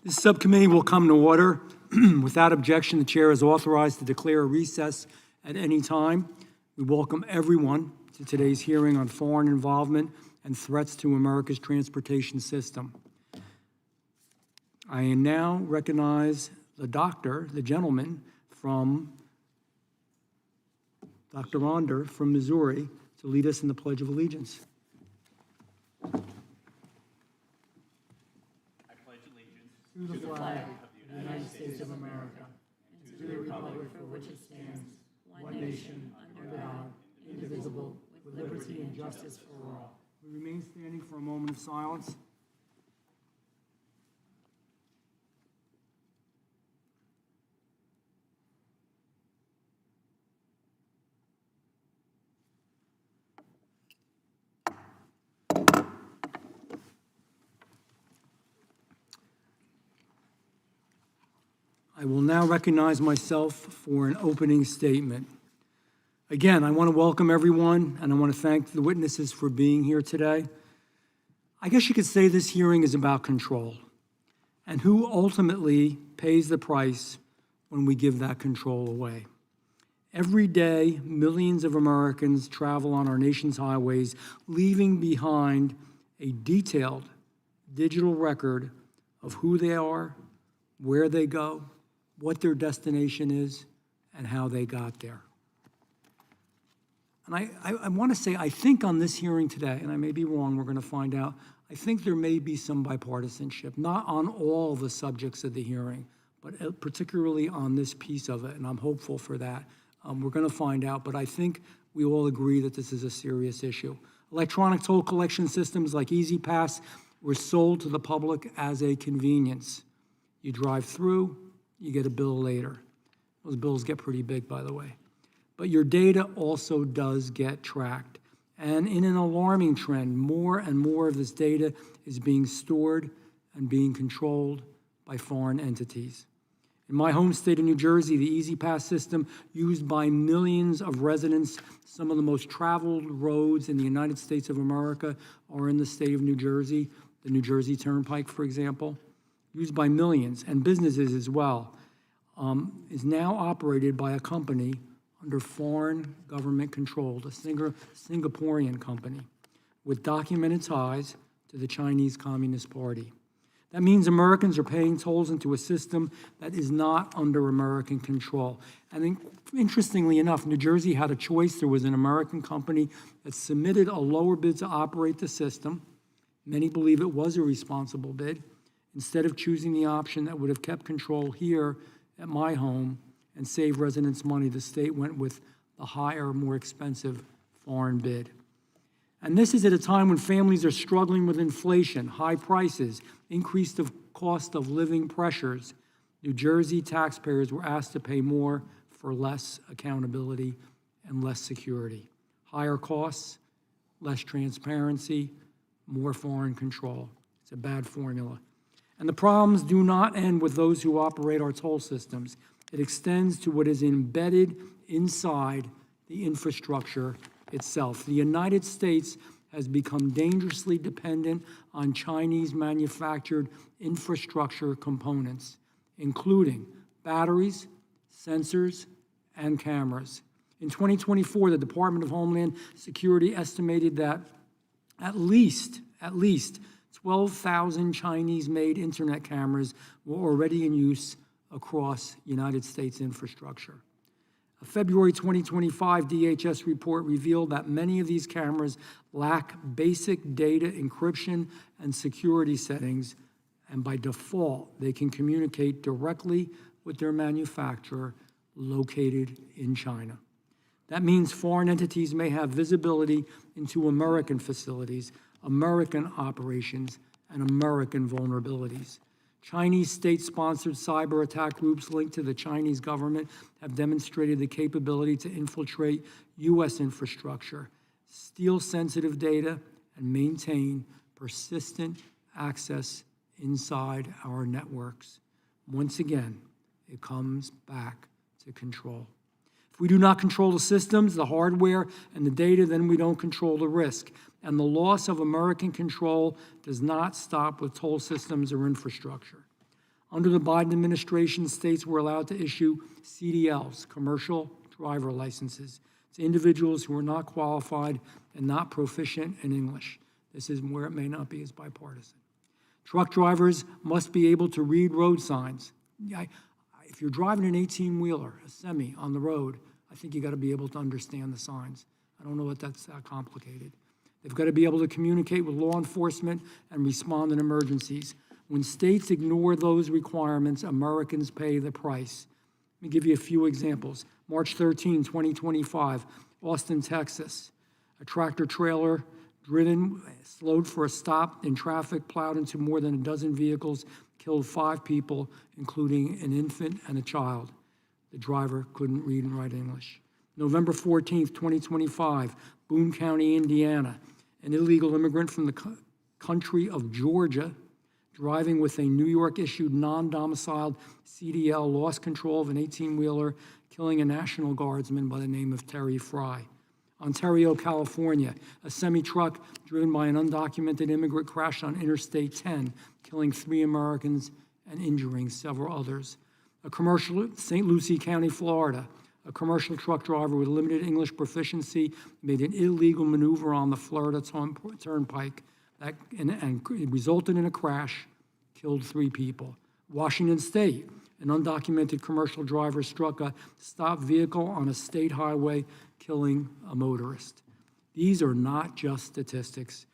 This subcommittee will come to order. Without objection, the chair is authorized to declare a recess at any time. We welcome everyone to today's hearing on foreign involvement and threats to America's transportation system. I now recognize the gentleman from Dr. Ronder from Missouri to lead us in the Pledge of Allegiance. To the flag of the United States of America, and to the republic for which it stands, one nation, under God, indivisible, with liberty and justice for all. We remain standing for a moment of silence. I will now recognize myself for an opening statement. Again, I want to welcome everyone, and I want to thank the witnesses for being here today. I guess you could say this hearing is about control, and who ultimately pays the price when we give that control away. Every day, millions of Americans travel on our nation's highways, leaving behind a detailed digital record of who they are, where they go, what their destination is, and how they got there. And I want to say, I think on this hearing today, and I may be wrong, we're going to find out, I think there may be some bipartisanship, not on all the subjects of the hearing, but particularly on this piece of it, and I'm hopeful for that. We're going to find out, but I think we all agree that this is a serious issue. Electronic toll collection systems like E-ZPass were sold to the public as a convenience. You drive through, you get a bill later. Those bills get pretty big, by the way. But your data also does get tracked. And in an alarming trend, more and more of this data is being stored and being controlled by foreign entities. In my home state of New Jersey, the E-ZPass system, used by millions of residents, some of the most traveled roads in the United States of America are in the state of New Jersey, the New Jersey Turnpike, for example, used by millions and businesses as well, is now operated by a company under foreign government control, a Singaporean company with documented ties to the Chinese Communist Party. That means Americans are paying tolls into a system that is not under American control. And interestingly enough, New Jersey had a choice. There was an American company that submitted a lower bid to operate the system. Many believe it was a responsible bid. Instead of choosing the option that would have kept control here at my home and saved residents money, the state went with the higher, more expensive foreign bid. And this is at a time when families are struggling with inflation, high prices, increased cost of living pressures. New Jersey taxpayers were asked to pay more for less accountability and less security. Higher costs, less transparency, more foreign control. It's a bad formula. And the problems do not end with those who operate our toll systems. It extends to what is embedded inside the infrastructure itself. The United States has become dangerously dependent on Chinese manufactured infrastructure components, including batteries, sensors, and cameras. In 2024, the Department of Homeland Security estimated that at least 12,000 Chinese-made internet cameras were already in use across United States infrastructure. A February 2025 DHS report revealed that many of these cameras lack basic data encryption and security settings, and by default, they can communicate directly with their manufacturer located in China. That means foreign entities may have visibility into American facilities, American operations, and American vulnerabilities. Chinese state-sponsored cyber attack groups linked to the Chinese government have demonstrated the capability to infiltrate U.S. infrastructure, steal sensitive data, and maintain persistent access inside our networks. Once again, it comes back to control. If we do not control the systems, the hardware, and the data, then we don't control the risk. And the loss of American control does not stop with toll systems or infrastructure. Under the Biden administration, states were allowed to issue CDLs, commercial driver licenses, to individuals who are not qualified and not proficient in English. This is where it may not be as bipartisan. Truck drivers must be able to read road signs. If you're driving an 18-wheeler, a semi, on the road, I think you got to be able to understand the signs. I don't know if that's that complicated. They've got to be able to communicate with law enforcement and respond in emergencies. When states ignore those requirements, Americans pay the price. Let me give you a few examples. March 13, 2025, Austin, Texas. A tractor trailer driven, slowed for a stop in traffic, plowed into more than a dozen vehicles, killed 5 people, including an infant and a child. The driver couldn't read and write English. November 14th, 2025, Boone County, Indiana. An illegal immigrant from the country of Georgia, driving with a New York-issued non-domiciled CDL, lost control of an 18-wheeler, killing a National Guardsman by the name of Terry Fry. Ontario, California, a semi-truck driven by an undocumented immigrant crashed on Interstate 10, killing 3 Americans and injuring several others. A commercial, St. Lucie County, Florida, a commercial truck driver with limited English proficiency made an illegal maneuver on the Florida Turnpike and it resulted in a crash, killed 3 people. Washington State, an undocumented commercial driver struck a stopped vehicle on a state highway, killing a motorist. These are not just statistics.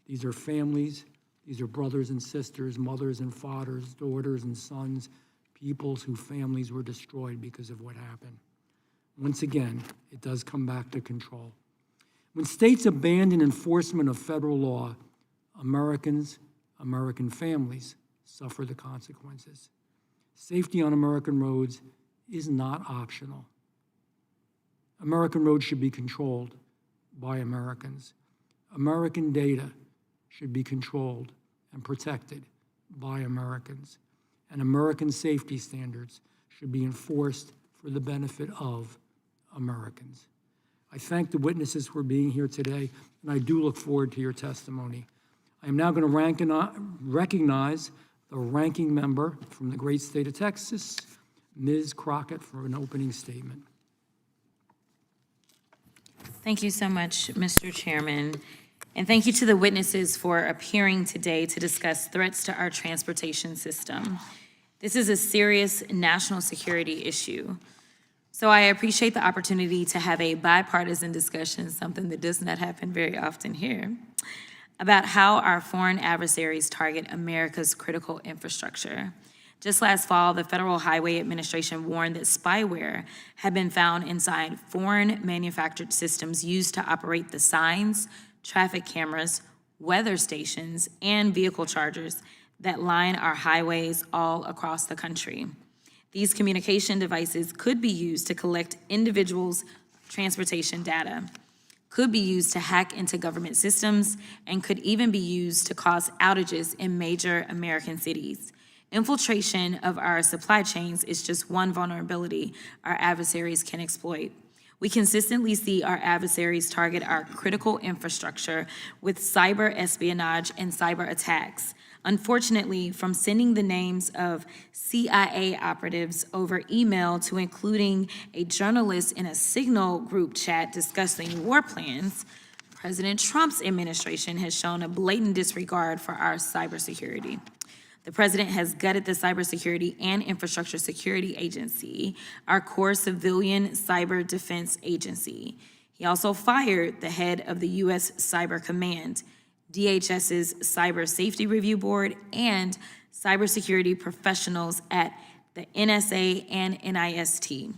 These are families. These are brothers and sisters, mothers and fathers, daughters and sons, peoples whose families were destroyed because of what happened. Once again, it does come back to control. When states abandon enforcement of federal law, Americans, American families suffer the consequences. Safety on American roads is not optional. American roads should be controlled by Americans. American data should be controlled and protected by Americans. And American safety standards should be enforced for the benefit of Americans. I thank the witnesses for being here today, and I do look forward to your testimony. I am now going to recognize the ranking member from the great state of Texas, Ms. Crockett, for an opening statement. Thank you so much, Mr. Chairman. And thank you to the witnesses for appearing today to discuss threats to our transportation system. This is a serious national security issue. So I appreciate the opportunity to have a bipartisan discussion, something that does not happen very often here, about how our foreign adversaries target America's critical infrastructure. Just last fall, the Federal Highway Administration warned that spyware had been found inside foreign manufactured systems used to operate the signs, traffic cameras, weather stations, and vehicle chargers that line our highways all across the country. These communication devices could be used to collect individuals' transportation data, could be used to hack into government systems, and could even be used to cause outages in major American cities. Infiltration of our supply chains is just one vulnerability our adversaries can exploit. We consistently see our adversaries target our critical infrastructure with cyber espionage and cyber attacks. Unfortunately, from sending the names of CIA operatives over email to including a journalist in a Signal group chat discussing war plans, President Trump's administration has shown a blatant disregard for our cybersecurity. The president has gutted the Cybersecurity and Infrastructure Security Agency, our core civilian cyber defense agency. He also fired the head of the U.S. Cyber Command, DHS's Cyber Safety Review Board, and cybersecurity professionals at the NSA and NIST.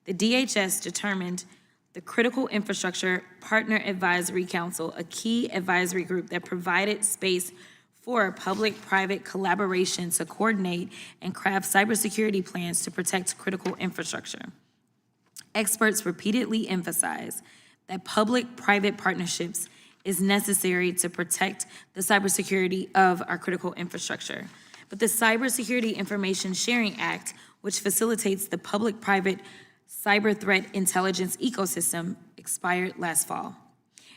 The DHS determined the Critical Infrastructure Partner Advisory Council, a key advisory group that provided space for public-private collaboration to coordinate and craft cybersecurity plans to protect critical infrastructure. Experts repeatedly emphasize that public-private partnerships is necessary to protect the cybersecurity of our critical infrastructure. But the Cybersecurity Information Sharing Act, which facilitates the public-private cyber threat intelligence ecosystem, expired last fall,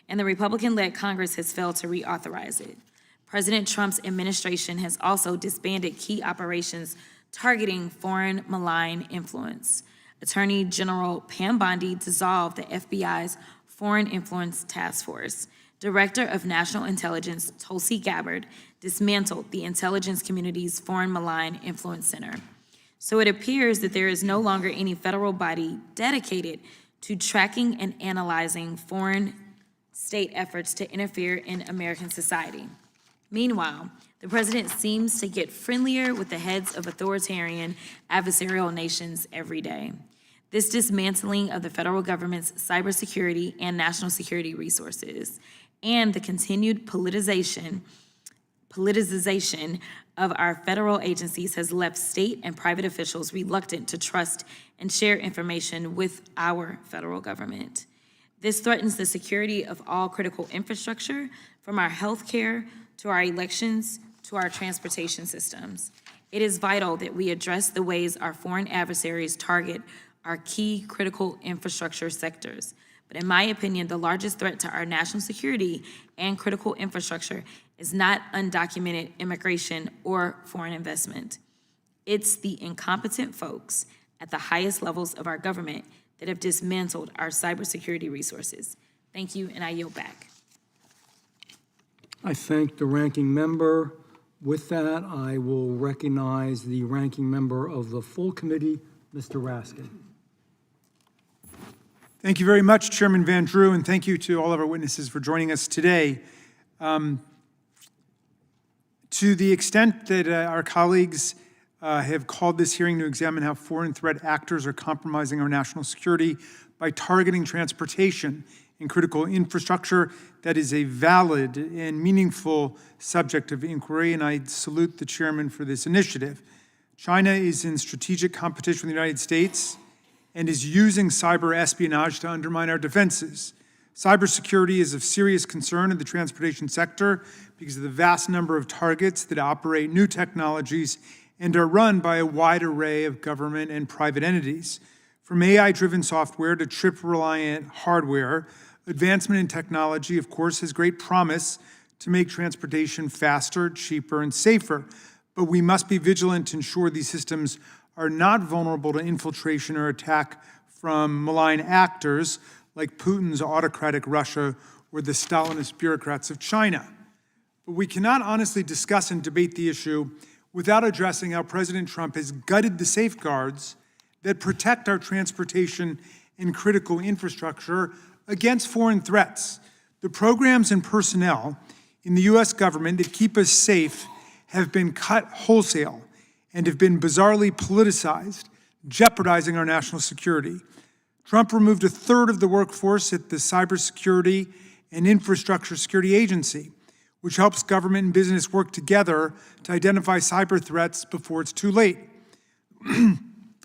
and the Republican-led Congress has failed to reauthorize it. President Trump's administration has also disbanded key operations targeting foreign malign influence. Attorney General Pam Bondi dissolved the FBI's Foreign Influence Task Force. Director of National Intelligence Tulsi Gabbard dismantled the intelligence community's Foreign Malign Influence Center. So it appears that there is no longer any federal body dedicated to tracking and analyzing foreign state efforts to interfere in American society. Meanwhile, the president seems to get friendlier with the heads of authoritarian adversarial nations every day. This dismantling of the federal government's cybersecurity and national security resources and the continued politicization of our federal agencies has left state and private officials reluctant to trust and share information with our federal government. This threatens the security of all critical infrastructure, from our healthcare to our elections to our transportation systems. It is vital that we address the ways our foreign adversaries target our key critical infrastructure sectors. But in my opinion, the largest threat to our national security and critical infrastructure is not undocumented immigration or foreign investment. It's the incompetent folks at the highest levels of our government that have dismantled our cybersecurity resources. Thank you, and I yield back. I thank the ranking member. With that, I will recognize the ranking member of the full committee, Mr. Raskin. Thank you very much, Chairman Van Drew, and thank you to all of our witnesses for joining us today. To the extent that our colleagues have called this hearing to examine how foreign threat actors are compromising our national security by targeting transportation and critical infrastructure, that is a valid and meaningful subject of inquiry, and I salute the chairman for this initiative. China is in strategic competition with the United States and is using cyber espionage to undermine our defenses. Cybersecurity is of serious concern in the transportation sector because of the vast number of targets that operate new technologies and are run by a wide array of government and private entities. From AI-driven software to chip-reliant hardware, advancement in technology, of course, has great promise to make transportation faster, cheaper, and safer. But we must be vigilant to ensure these systems are not vulnerable to infiltration or attack from malign actors like Putin's autocratic Russia or the Stalinist bureaucrats of China. But we cannot honestly discuss and debate the issue without addressing how President Trump has gutted the safeguards that protect our transportation and critical infrastructure against foreign threats. The programs and personnel in the U.S. government that keep us safe have been cut wholesale and have been bizarrely politicized, jeopardizing our national security. Trump removed a third of the workforce at the Cybersecurity and Infrastructure Security Agency, which helps government and business work together to identify cyber threats before it's too late.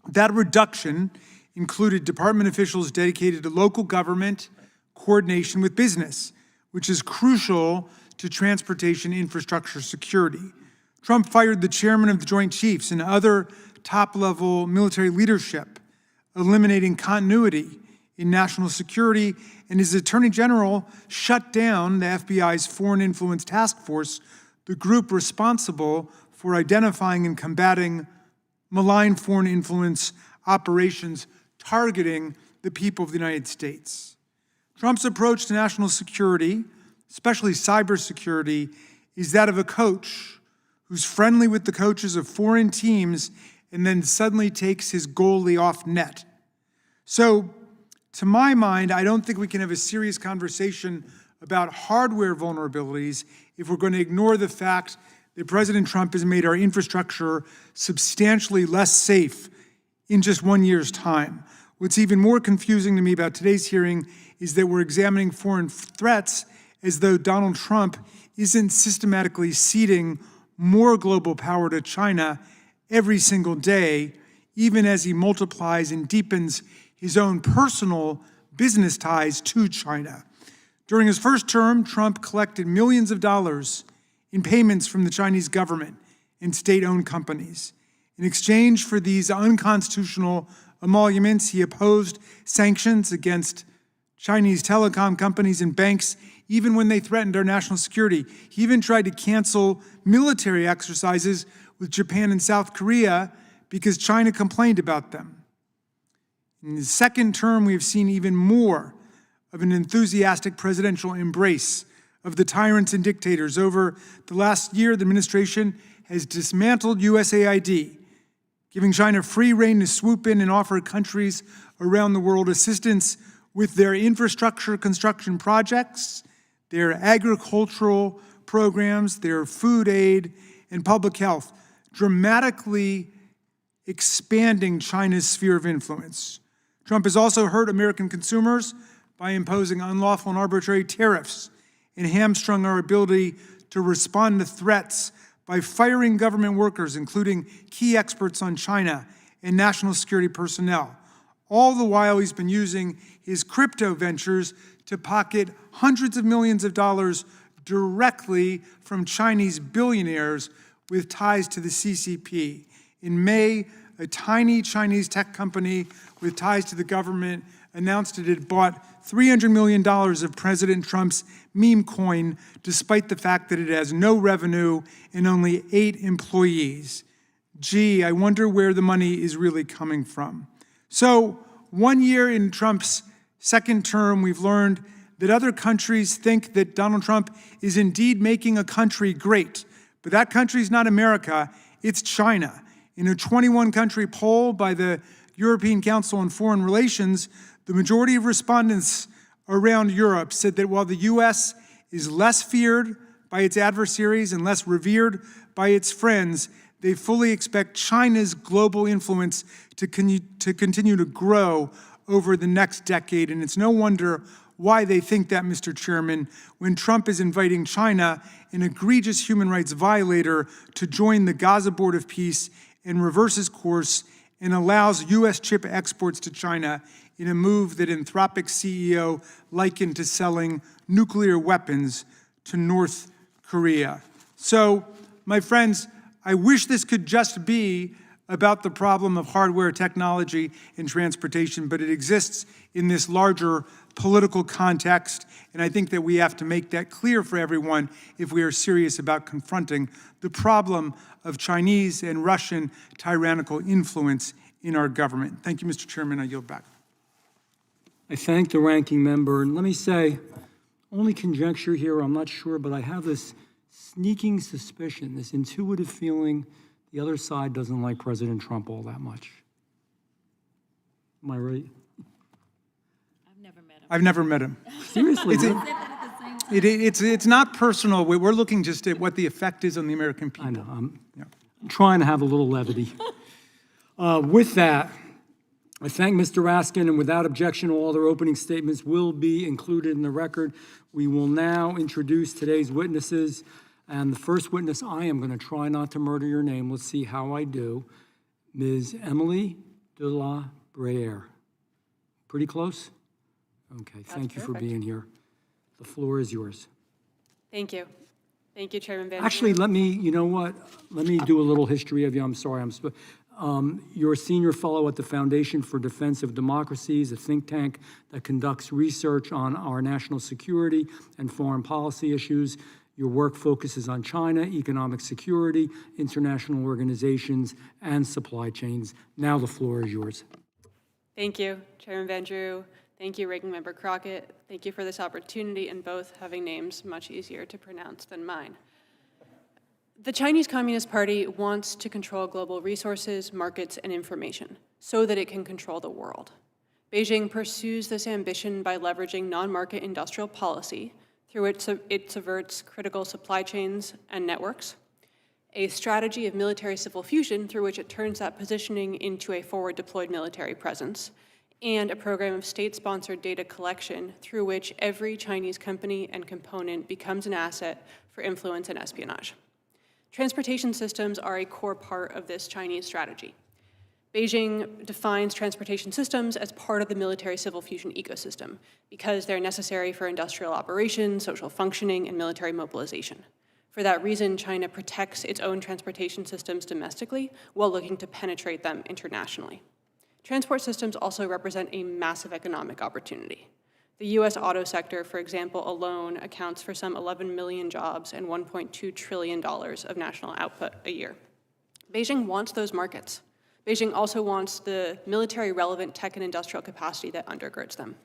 That reduction included department officials dedicated to local government coordination with business, which is crucial to transportation infrastructure security. Trump fired the chairman of the Joint Chiefs and other top-level military leadership, eliminating continuity in national security, and his attorney general shut down the FBI's Foreign Influence Task Force, the group responsible for identifying and combating malign foreign influence operations targeting the people of the United States. Trump's approach to national security, especially cybersecurity, is that of a coach who's friendly with the coaches of foreign teams and then suddenly takes his goalie off net. So, to my mind, I don't think we can have a serious conversation about hardware vulnerabilities if we're going to ignore the fact that President Trump has made our infrastructure substantially less safe in just 1 year's time. What's even more confusing to me about today's hearing is that we're examining foreign threats as though Donald Trump isn't systematically ceding more global power to China every single day, even as he multiplies and deepens his own personal business ties to China. During his first term, Trump collected millions of dollars in payments from the Chinese government and state-owned companies. In exchange for these unconstitutional emoluments, he opposed sanctions against Chinese telecom companies and banks, even when they threatened our national security. He even tried to cancel military exercises with Japan and South Korea because China complained about them. In his second term, we have seen even more of an enthusiastic presidential embrace of the tyrants and dictators. Over the last year, the administration has dismantled USAID, giving China free rein to swoop in and offer countries around the world assistance with their infrastructure construction projects, their agricultural programs, their food aid, and public health, dramatically expanding China's sphere of influence. Trump has also hurt American consumers by imposing unlawful and arbitrary tariffs and hamstrung our ability to respond to threats by firing government workers, including key experts on China and national security personnel. All the while, he's been using his crypto ventures to pocket hundreds of millions of dollars directly from Chinese billionaires with ties to the CCP. In May, a tiny Chinese tech company with ties to the government announced it had bought $300 million of President Trump's meme coin, despite the fact that it has no revenue and only 8 employees. Gee, I wonder where the money is really coming from. So, 1 year in Trump's second term, we've learned that other countries think that Donald Trump is indeed making a country great. But that country's not America, it's China. In a 21-country poll by the European Council on Foreign Relations, the majority of respondents around Europe said that while the U.S. is less feared by its adversaries and less revered by its friends, they fully expect China's global influence to continue to grow over the next decade. And it's no wonder why they think that, Mr. Chairman, when Trump is inviting China, an egregious human rights violator, to join the Gaza Board of Peace and reverses course and allows U.S. chip exports to China in a move that Anthropic's CEO likened to selling nuclear weapons to North Korea. So, my friends, I wish this could just be about the problem of hardware, technology, and transportation, but it exists in this larger political context, and I think that we have to make that clear for everyone if we are serious about confronting the problem of Chinese and Russian tyrannical influence in our government. Thank you, Mr. Chairman. I yield back. I thank the ranking member, and let me say, only conjecture here, I'm not sure, but I have this sneaking suspicion, this intuitive feeling the other side doesn't like President Trump all that much. Am I right? I've never met him. I've never met him. Seriously? It's not personal. We're looking just at what the effect is on the American people. I know. I'm trying to have a little levity. With that, I thank Mr. Raskin, and without objection, all other opening statements will be included in the record. We will now introduce today's witnesses. And the first witness, I am going to try not to murder your name. Let's see how I do. Ms. Emily de la Bruyère. Pretty close? Okay, thank you for being here. The floor is yours. Thank you. Thank you, Chairman Van. Actually, let me, you know what? Let me do a little history of you. I'm sorry. You're a senior fellow at the Foundation for Defense of Democracies, a think tank that conducts research on our national security and foreign policy issues. Your work focuses on China, economic security, international organizations, and supply chains. Now the floor is yours. Thank you, Chairman Van Drew. Thank you, Ranking Member Crockett. Thank you for this opportunity, and both having names much easier to pronounce than mine. The Chinese Communist Party wants to control global resources, markets, and information so that it can control the world. Beijing pursues this ambition by leveraging non-market industrial policy through which it subverts critical supply chains and networks, a strategy of military-civil fusion through which it turns that positioning into a forward-deployed military presence, and a program of state-sponsored data collection through which every Chinese company and component becomes an asset for influence and espionage. Transportation systems are a core part of this Chinese strategy. Beijing defines transportation systems as part of the military-civil fusion ecosystem because they're necessary for industrial operations, social functioning, and military mobilization. For that reason, China protects its own transportation systems domestically while looking to penetrate them internationally. Transport systems also represent a massive economic opportunity. The U.S. auto sector, for example, alone accounts for some 11 million jobs and $1.2 trillion of national output a year. Beijing wants those markets Beijing also wants the military-relevant tech and industrial capacity that undergirds them.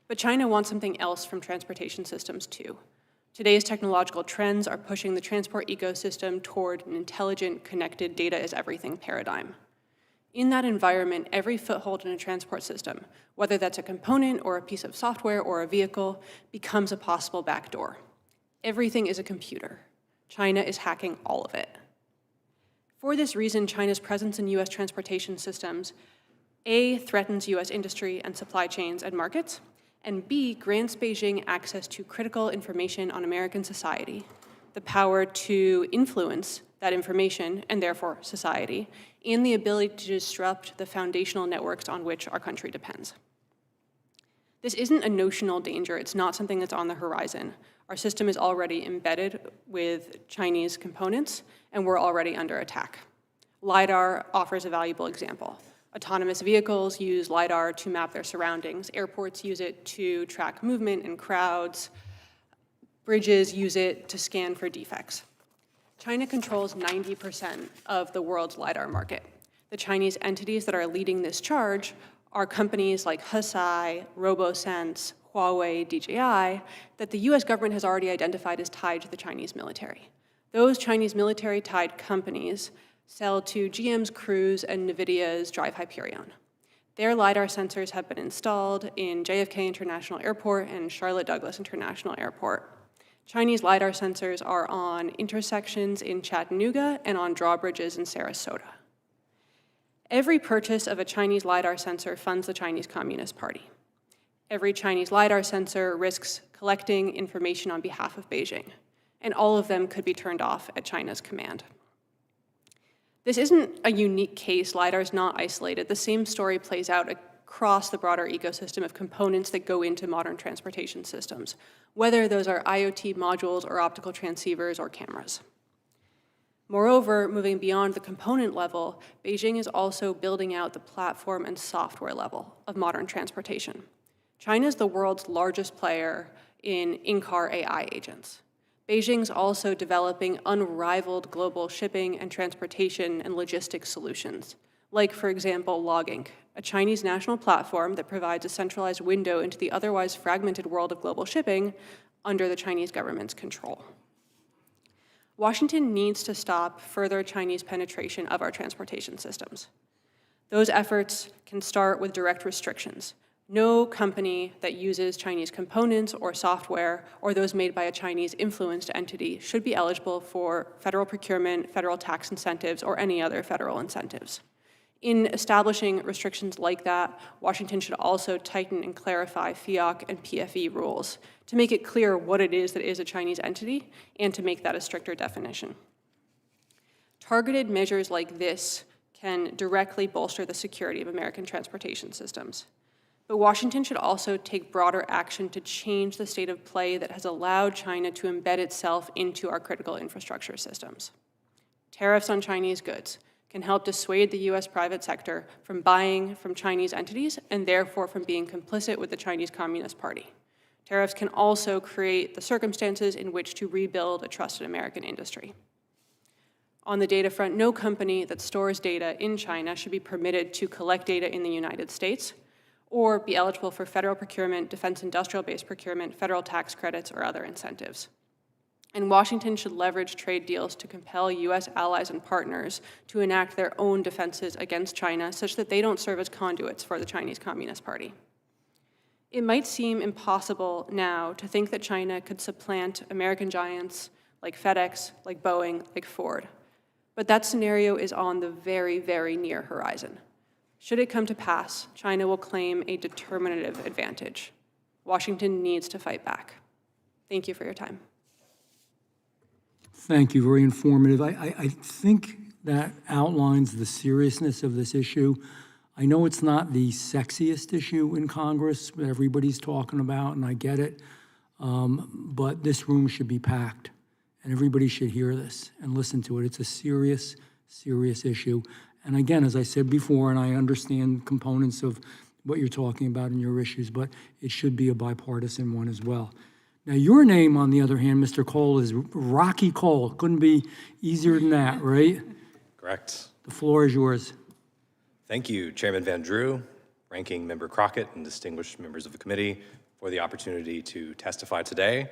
But China wants something else from transportation systems too. Today's technological trends are pushing the transport ecosystem toward an intelligent, connected, data-is-everything paradigm. In that environment, every foothold in a transport system, whether that's a component or a piece of software or a vehicle, becomes a possible backdoor. Everything is a computer. China is hacking all of it. For this reason, China's presence in US transportation systems, A, threatens US industry and supply chains and markets, and B, grants Beijing access to critical information on American society, the power to influence that information, and therefore society, and the ability to disrupt the foundational networks on which our country depends. This isn't a notional danger. It's not something that's on the horizon. Our system is already embedded with Chinese components, and we're already under attack. LiDAR offers a valuable example. Autonomous vehicles use LiDAR to map their surroundings. Airports use it to track movement and crowds. Bridges use it to scan for defects. China controls 90% of the world's LiDAR market. The Chinese entities that are leading this charge are companies like Hesai, RoboSense, Huawei, DJI, that the US government has already identified as tied to the Chinese military. Those Chinese military-tied companies sell to GM's Cruise and NVIDIA's Drive Hyperion. Their LiDAR sensors have been installed in JFK International Airport and Charlotte Douglas International Airport. Chinese LiDAR sensors are on intersections in Chattanooga and on drawbridges in Sarasota. Every purchase of a Chinese LiDAR sensor funds the Chinese Communist Party. Every Chinese LiDAR sensor risks collecting information on behalf of Beijing, and all of them could be turned off at China's command. This isn't a unique case. LiDAR is not isolated. The same story plays out across the broader ecosystem of components that go into modern transportation systems, whether those are IoT modules or optical transceivers or cameras. Moreover, moving beyond the component level, Beijing is also building out the platform and software level of modern transportation. China is the world's largest player in in-car AI agents. Beijing's also developing unrivaled global shipping and transportation and logistics solutions, like, for example, Loginc, a Chinese national platform that provides a centralized window into the otherwise fragmented world of global shipping under the Chinese government's control. Washington needs to stop further Chinese penetration of our transportation systems. Those efforts can start with direct restrictions. No company that uses Chinese components or software or those made by a Chinese-influenced entity should be eligible for federal procurement, federal tax incentives, or any other federal incentives. In establishing restrictions like that, Washington should also tighten and clarify FIOC and PFE rules to make it clear what it is that is a Chinese entity and to make that a stricter definition. Targeted measures like this can directly bolster the security of American transportation systems. But Washington should also take broader action to change the state of play that has allowed China to embed itself into our critical infrastructure systems. Tariffs on Chinese goods can help dissuade the US private sector from buying from Chinese entities and therefore from being complicit with the Chinese Communist Party. Tariffs can also create the circumstances in which to rebuild a trusted American industry. On the data front, no company that stores data in China should be permitted to collect data in the United States or be eligible for federal procurement, defense industrial-based procurement, federal tax credits, or other incentives. And Washington should leverage trade deals to compel US allies and partners to enact their own defenses against China such that they don't serve as conduits for the Chinese Communist Party. It might seem impossible now to think that China could supplant American giants like FedEx, like Boeing, like Ford. But that scenario is on the very, very near horizon. Should it come to pass, China will claim a determinative advantage. Washington needs to fight back. Thank you for your time. Thank you, very informative. I think that outlines the seriousness of this issue. I know it's not the sexiest issue in Congress that everybody's talking about, and I get it, but this room should be packed, and everybody should hear this and listen to it. It's a serious, serious issue. And again, as I said before, and I understand components of what you're talking about in your issues, but it should be a bipartisan one as well. Now, your name, on the other hand, Mr. Cole, is Rocky Cole. Couldn't be easier than that, right? Correct. The floor is yours. Thank you, Chairman Van Drew, Ranking Member Crockett, and distinguished members of the committee for the opportunity to testify today.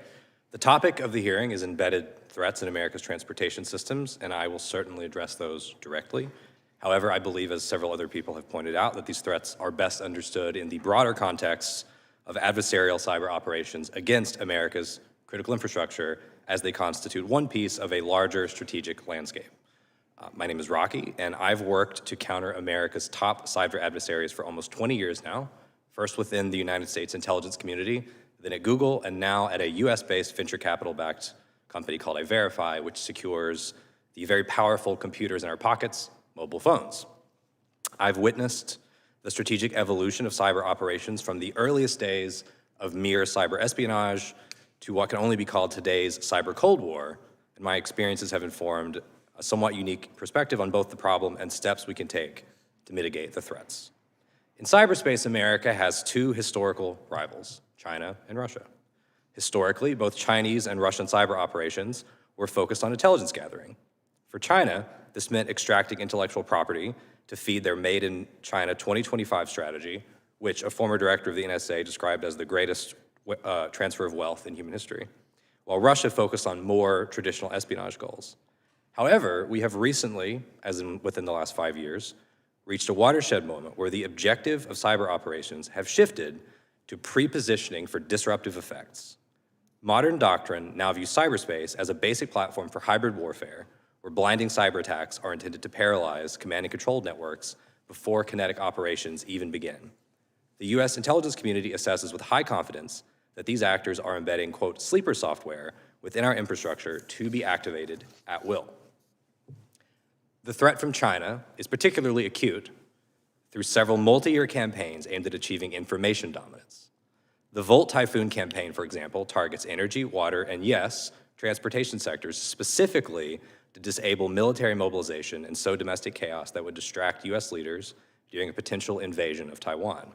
The topic of the hearing is embedded threats in America's transportation systems, and I will certainly address those directly. However, I believe, as several other people have pointed out, that these threats are best understood in the broader context of adversarial cyber operations against America's critical infrastructure as they constitute one piece of a larger strategic landscape. My name is Rocky, and I've worked to counter America's top cyber adversaries for almost 20 years now, first within the United States intelligence community, then at Google, and now at a US-based venture capital-backed company called iVerify, which secures the very powerful computers in our pockets, mobile phones. I've witnessed the strategic evolution of cyber operations from the earliest days of mere cyber espionage to what can only be called today's cyber Cold War, and my experiences have informed a somewhat unique perspective on both the problem and steps we can take to mitigate the threats. In cyberspace, America has two historical rivals, China and Russia. Historically, both Chinese and Russian cyber operations were focused on intelligence gathering. For China, this meant extracting intellectual property to feed their Made in China 2025 strategy, which a former director of the NSA described as the greatest transfer of wealth in human history, while Russia focused on more traditional espionage goals. However, we have recently, as in within the last 5 years, reached a watershed moment where the objective of cyber operations have shifted to pre-positioning for disruptive effects. Modern doctrine now views cyberspace as a basic platform for hybrid warfare, where blinding cyber attacks are intended to paralyze command and control networks before kinetic operations even begin. The US intelligence community assesses with high confidence that these actors are embedding, quote, sleeper software within our infrastructure to be activated at will. The threat from China is particularly acute through several multi-year campaigns aimed at achieving information dominance. The Volt Typhoon campaign, for example, targets energy, water, and yes, transportation sectors specifically to disable military mobilization and sow domestic chaos that would distract US leaders during a potential invasion of Taiwan.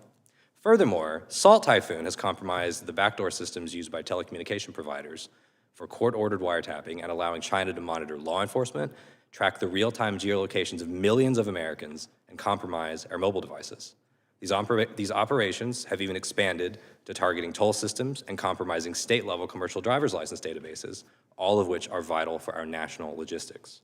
Furthermore, Salt Typhoon has compromised the backdoor systems used by telecommunication providers for court-ordered wiretapping and allowing China to monitor law enforcement, track the real-time geolocations of millions of Americans, and compromise our mobile devices. These operations have even expanded to targeting toll systems and compromising state-level commercial driver's license databases, all of which are vital for our national logistics.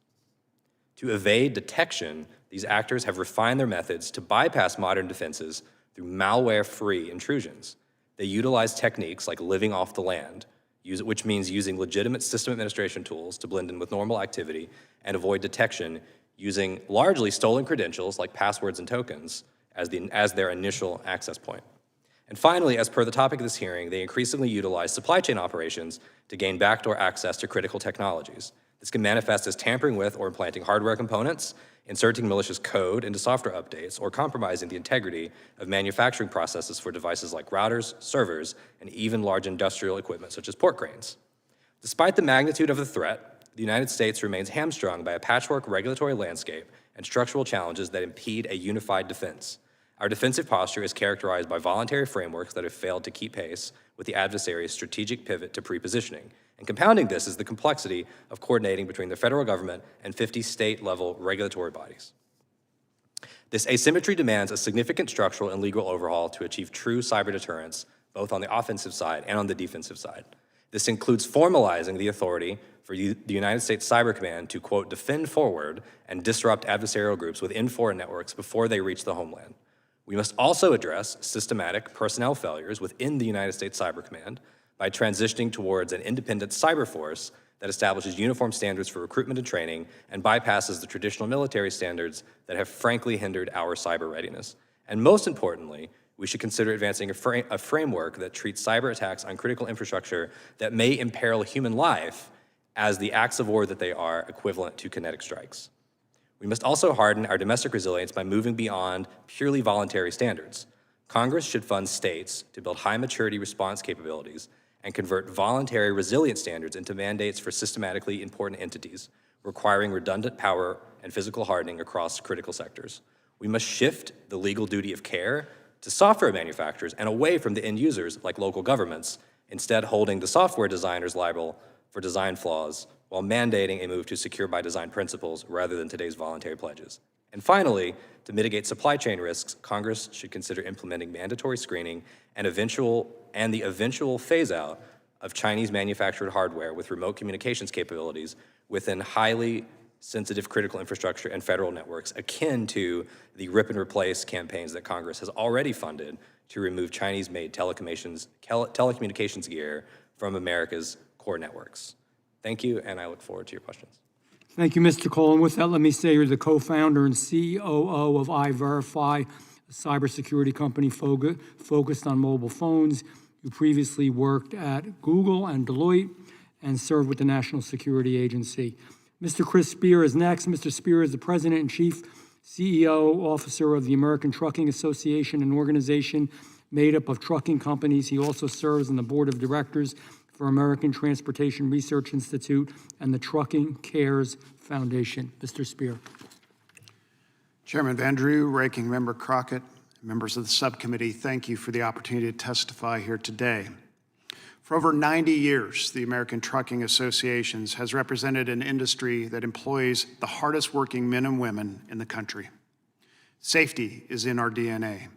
To evade detection, these actors have refined their methods to bypass modern defenses through malware-free intrusions. They utilize techniques like living off the land, which means using legitimate system administration tools to blend in with normal activity and avoid detection using largely stolen credentials like passwords and tokens as their initial access point. And finally, as per the topic of this hearing, they increasingly utilize supply chain operations to gain backdoor access to critical technologies. This can manifest as tampering with or implanting hardware components, inserting malicious code into software updates, or compromising the integrity of manufacturing processes for devices like routers, servers, and even large industrial equipment such as port cranes. Despite the magnitude of the threat, the United States remains hamstrung by a patchwork regulatory landscape and structural challenges that impede a unified defense. Our defensive posture is characterized by voluntary frameworks that have failed to keep pace with the adversary's strategic pivot to pre-positioning. And compounding this is the complexity of coordinating between the federal government and 50 state-level regulatory bodies. This asymmetry demands a significant structural and legal overhaul to achieve true cyber deterrence, both on the offensive side and on the defensive side. This includes formalizing the authority for the United States Cyber Command to, quote, defend forward and disrupt adversarial groups within foreign networks before they reach the homeland. We must also address systematic personnel failures within the United States Cyber Command by transitioning towards an independent cyber force that establishes uniform standards for recruitment and training and bypasses the traditional military standards that have frankly hindered our cyber readiness. And most importantly, we should consider advancing a framework that treats cyber attacks on critical infrastructure that may imperil human life as the acts of war that they are, equivalent to kinetic strikes. We must also harden our domestic resilience by moving beyond purely voluntary standards. Congress should fund states to build high maturity response capabilities and convert voluntary resilience standards into mandates for systematically important entities, requiring redundant power and physical hardening across critical sectors. We must shift the legal duty of care to software manufacturers and away from the end users like local governments, instead holding the software designers liable for design flaws while mandating a move to secure by design principles rather than today's voluntary pledges. And finally, to mitigate supply chain risks, Congress should consider implementing mandatory screening and the eventual phase-out of Chinese manufactured hardware with remote communications capabilities within highly sensitive critical infrastructure and federal networks, akin to the rip and replace campaigns that Congress has already funded to remove Chinese-made telecommunications gear from America's core networks. Thank you, and I look forward to your questions. Thank you, Mr. Cole. And with that, let me say you're the co-founder and COO of iVerify, a cybersecurity company focused on mobile phones. You previously worked at Google and Deloitte and served with the National Security Agency. Mr. Chris Spear is next. Mr. Spear is the President and Chief CEO Officer of the American Trucking Association, an organization made up of trucking companies. He also serves on the Board of Directors for American Transportation Research Institute and the Trucking Cares Foundation. Mr. Spear. Chairman Vandrew, Ranking Member Crockett, members of the subcommittee, thank you for the opportunity to testify here today. For over 90 years, the American Trucking Associations has represented an industry that employs the hardest working men and women in the country. Safety is in our DNA.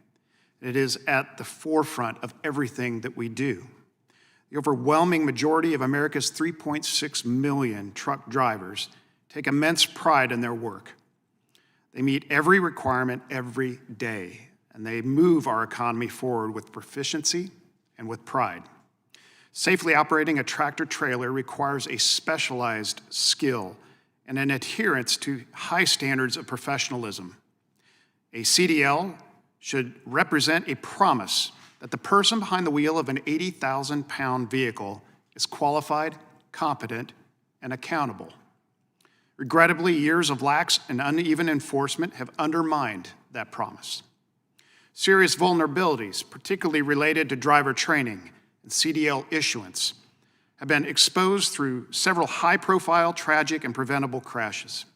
It is at the forefront of everything that we do. The overwhelming majority of America's 3.6 million truck drivers take immense pride in their work. They meet every requirement every day, and they move our economy forward with proficiency and with pride. Safely operating a tractor-trailer requires a specialized skill and an adherence to high standards of professionalism. A CDL should represent a promise that the person behind the wheel of an 80,000-pound vehicle is qualified, competent, and accountable. Regrettably, years of lax and uneven enforcement have undermined that promise. Serious vulnerabilities, particularly related to driver training and CDL issuance, have been exposed through several high-profile, tragic, and preventable crashes.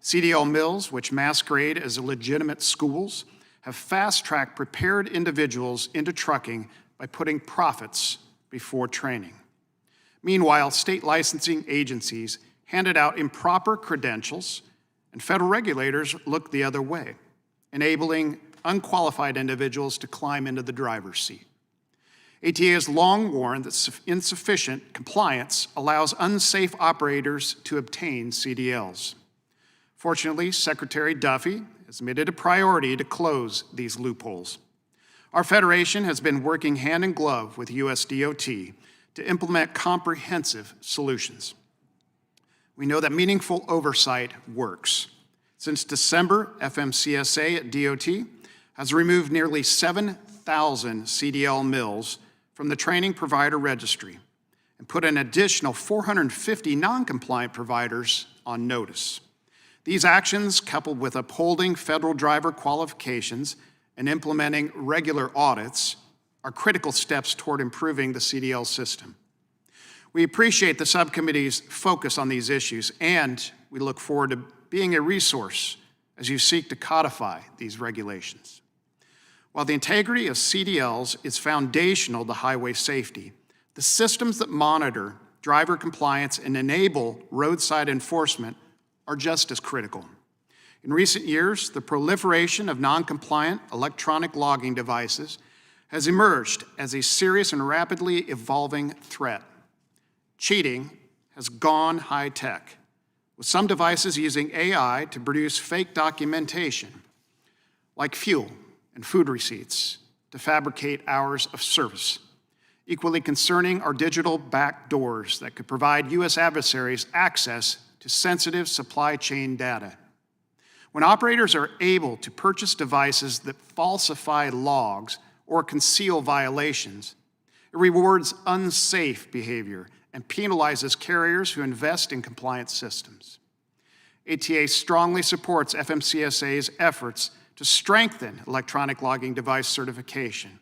CDL mills, which masquerade as legitimate schools, have fast-tracked prepared individuals into trucking by putting profits before training. Meanwhile, state licensing agencies handed out improper credentials, and federal regulators looked the other way, enabling unqualified individuals to climb into the driver's seat. ATA has long warned that insufficient compliance allows unsafe operators to obtain CDLs. Fortunately, Secretary Duffy has made it a priority to close these loopholes. Our federation has been working hand in glove with US DOT to implement comprehensive solutions. We know that meaningful oversight works. Since December, FMCSA at DOT has removed nearly 7,000 CDL mills from the training provider registry and put an additional 450 non-compliant providers on notice. These actions, coupled with upholding federal driver qualifications and implementing regular audits, are critical steps toward improving the CDL system. We appreciate the subcommittee's focus on these issues, and we look forward to being a resource as you seek to codify these regulations. While the integrity of CDLs is foundational to highway safety, the systems that monitor driver compliance and enable roadside enforcement are just as critical. In recent years, the proliferation of non-compliant electronic logging devices has emerged as a serious and rapidly evolving threat. Cheating has gone high-tech, with some devices using AI to produce fake documentation, like fuel and food receipts, to fabricate hours of service. Equally concerning are digital backdoors that could provide U.S. adversaries access to sensitive supply chain data. When operators are able to purchase devices that falsify logs or conceal violations, it rewards unsafe behavior and penalizes carriers who invest in compliant systems. ATA strongly supports FMCSA's efforts to strengthen electronic logging device certification,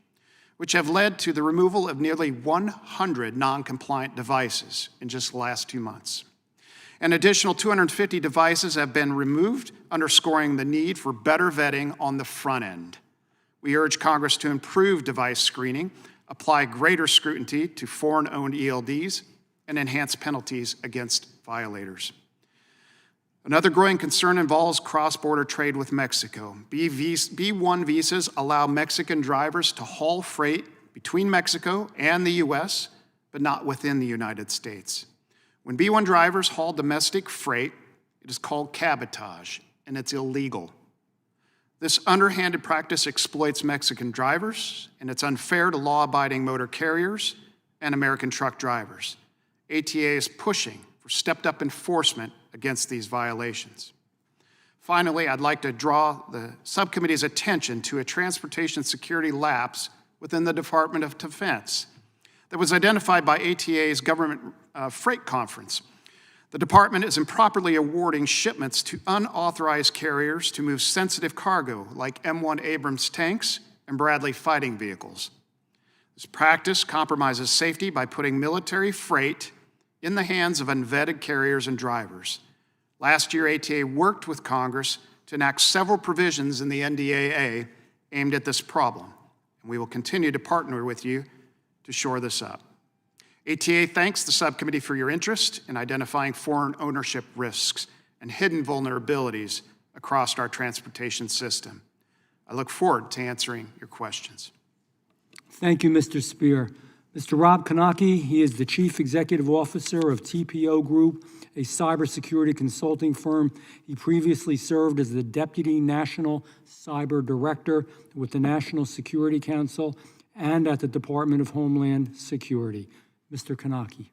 which have led to the removal of nearly 100 non-compliant devices in just the last 2 months. An additional 250 devices have been removed, underscoring the need for better vetting on the front end. We urge Congress to improve device screening, apply greater scrutiny to foreign-owned ELDs, and enhance penalties against violators. Another growing concern involves cross-border trade with Mexico. B-1 visas allow Mexican drivers to haul freight between Mexico and the U.S., but not within the United States. When B-1 drivers haul domestic freight, it is called cabotage, and it's illegal. This underhanded practice exploits Mexican drivers, and it's unfair to law-abiding motor carriers and American truck drivers. ATA is pushing for stepped-up enforcement against these violations. Finally, I'd like to draw the subcommittee's attention to a transportation security lapse within the Department of Defense that was identified by ATA's Government Freight Conference. The department is improperly awarding shipments to unauthorized carriers to move sensitive cargo like M1 Abrams tanks and Bradley fighting vehicles. This practice compromises safety by putting military freight in the hands of unvetted carriers and drivers. Last year, ATA worked with Congress to enact several provisions in the NDAA aimed at this problem, and we will continue to partner with you to shore this up. ATA thanks the subcommittee for your interest in identifying foreign ownership risks and hidden vulnerabilities across our transportation system. I look forward to answering your questions. Thank you, Mr. Spear. Mr. Rob Kanaki, he is the Chief Executive Officer of TPO Group, a cybersecurity consulting firm. He previously served as the Deputy National Cyber Director with the National Security Council and at the Department of Homeland Security. Mr. Kanaki.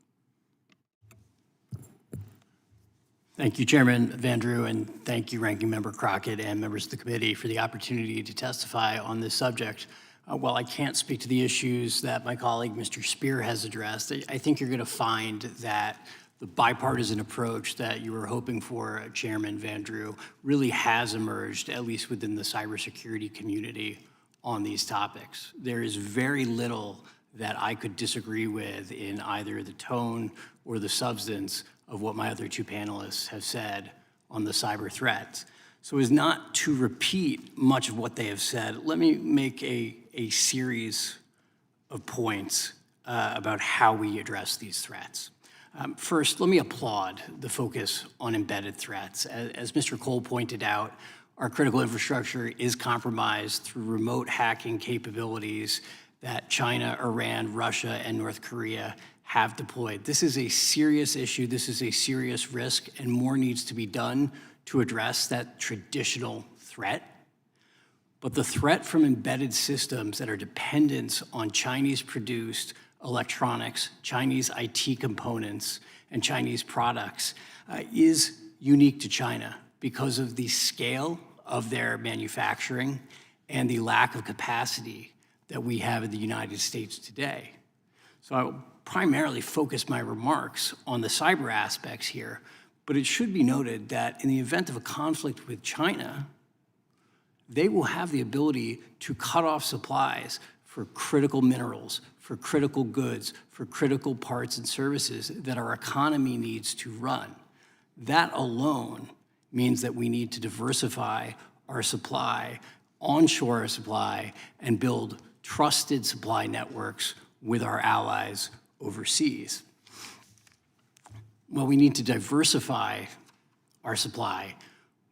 Thank you, Chairman Vandrew, and thank you, Ranking Member Crockett and members of the committee for the opportunity to testify on this subject. While I can't speak to the issues that my colleague, Mr. Spear, has addressed, I think you're going to find that the bipartisan approach that you were hoping for, Chairman Vandrew, really has emerged, at least within the cybersecurity community, on these topics. There is very little that I could disagree with in either the tone or the substance of what my other two panelists have said on the cyber threats. So as not to repeat much of what they have said, let me make a series of points about how we address these threats. First, let me applaud the focus on embedded threats. As Mr. Cole pointed out, our critical infrastructure is compromised through remote hacking capabilities that China, Iran, Russia, and North Korea have deployed. This is a serious issue. This is a serious risk, and more needs to be done to address that traditional threat. But the threat from embedded systems that are dependent on Chinese-produced electronics, Chinese IT components, and Chinese products is unique to China because of the scale of their manufacturing and the lack of capacity that we have in the United States today. So I will primarily focus my remarks on the cyber aspects here, but it should be noted that in the event of a conflict with China, they will have the ability to cut off supplies for critical minerals, for critical goods, for critical parts and services that our economy needs to run. That alone means that we need to diversify our supply, onshore our supply, and build trusted supply networks with our allies overseas. While we need to diversify our supply,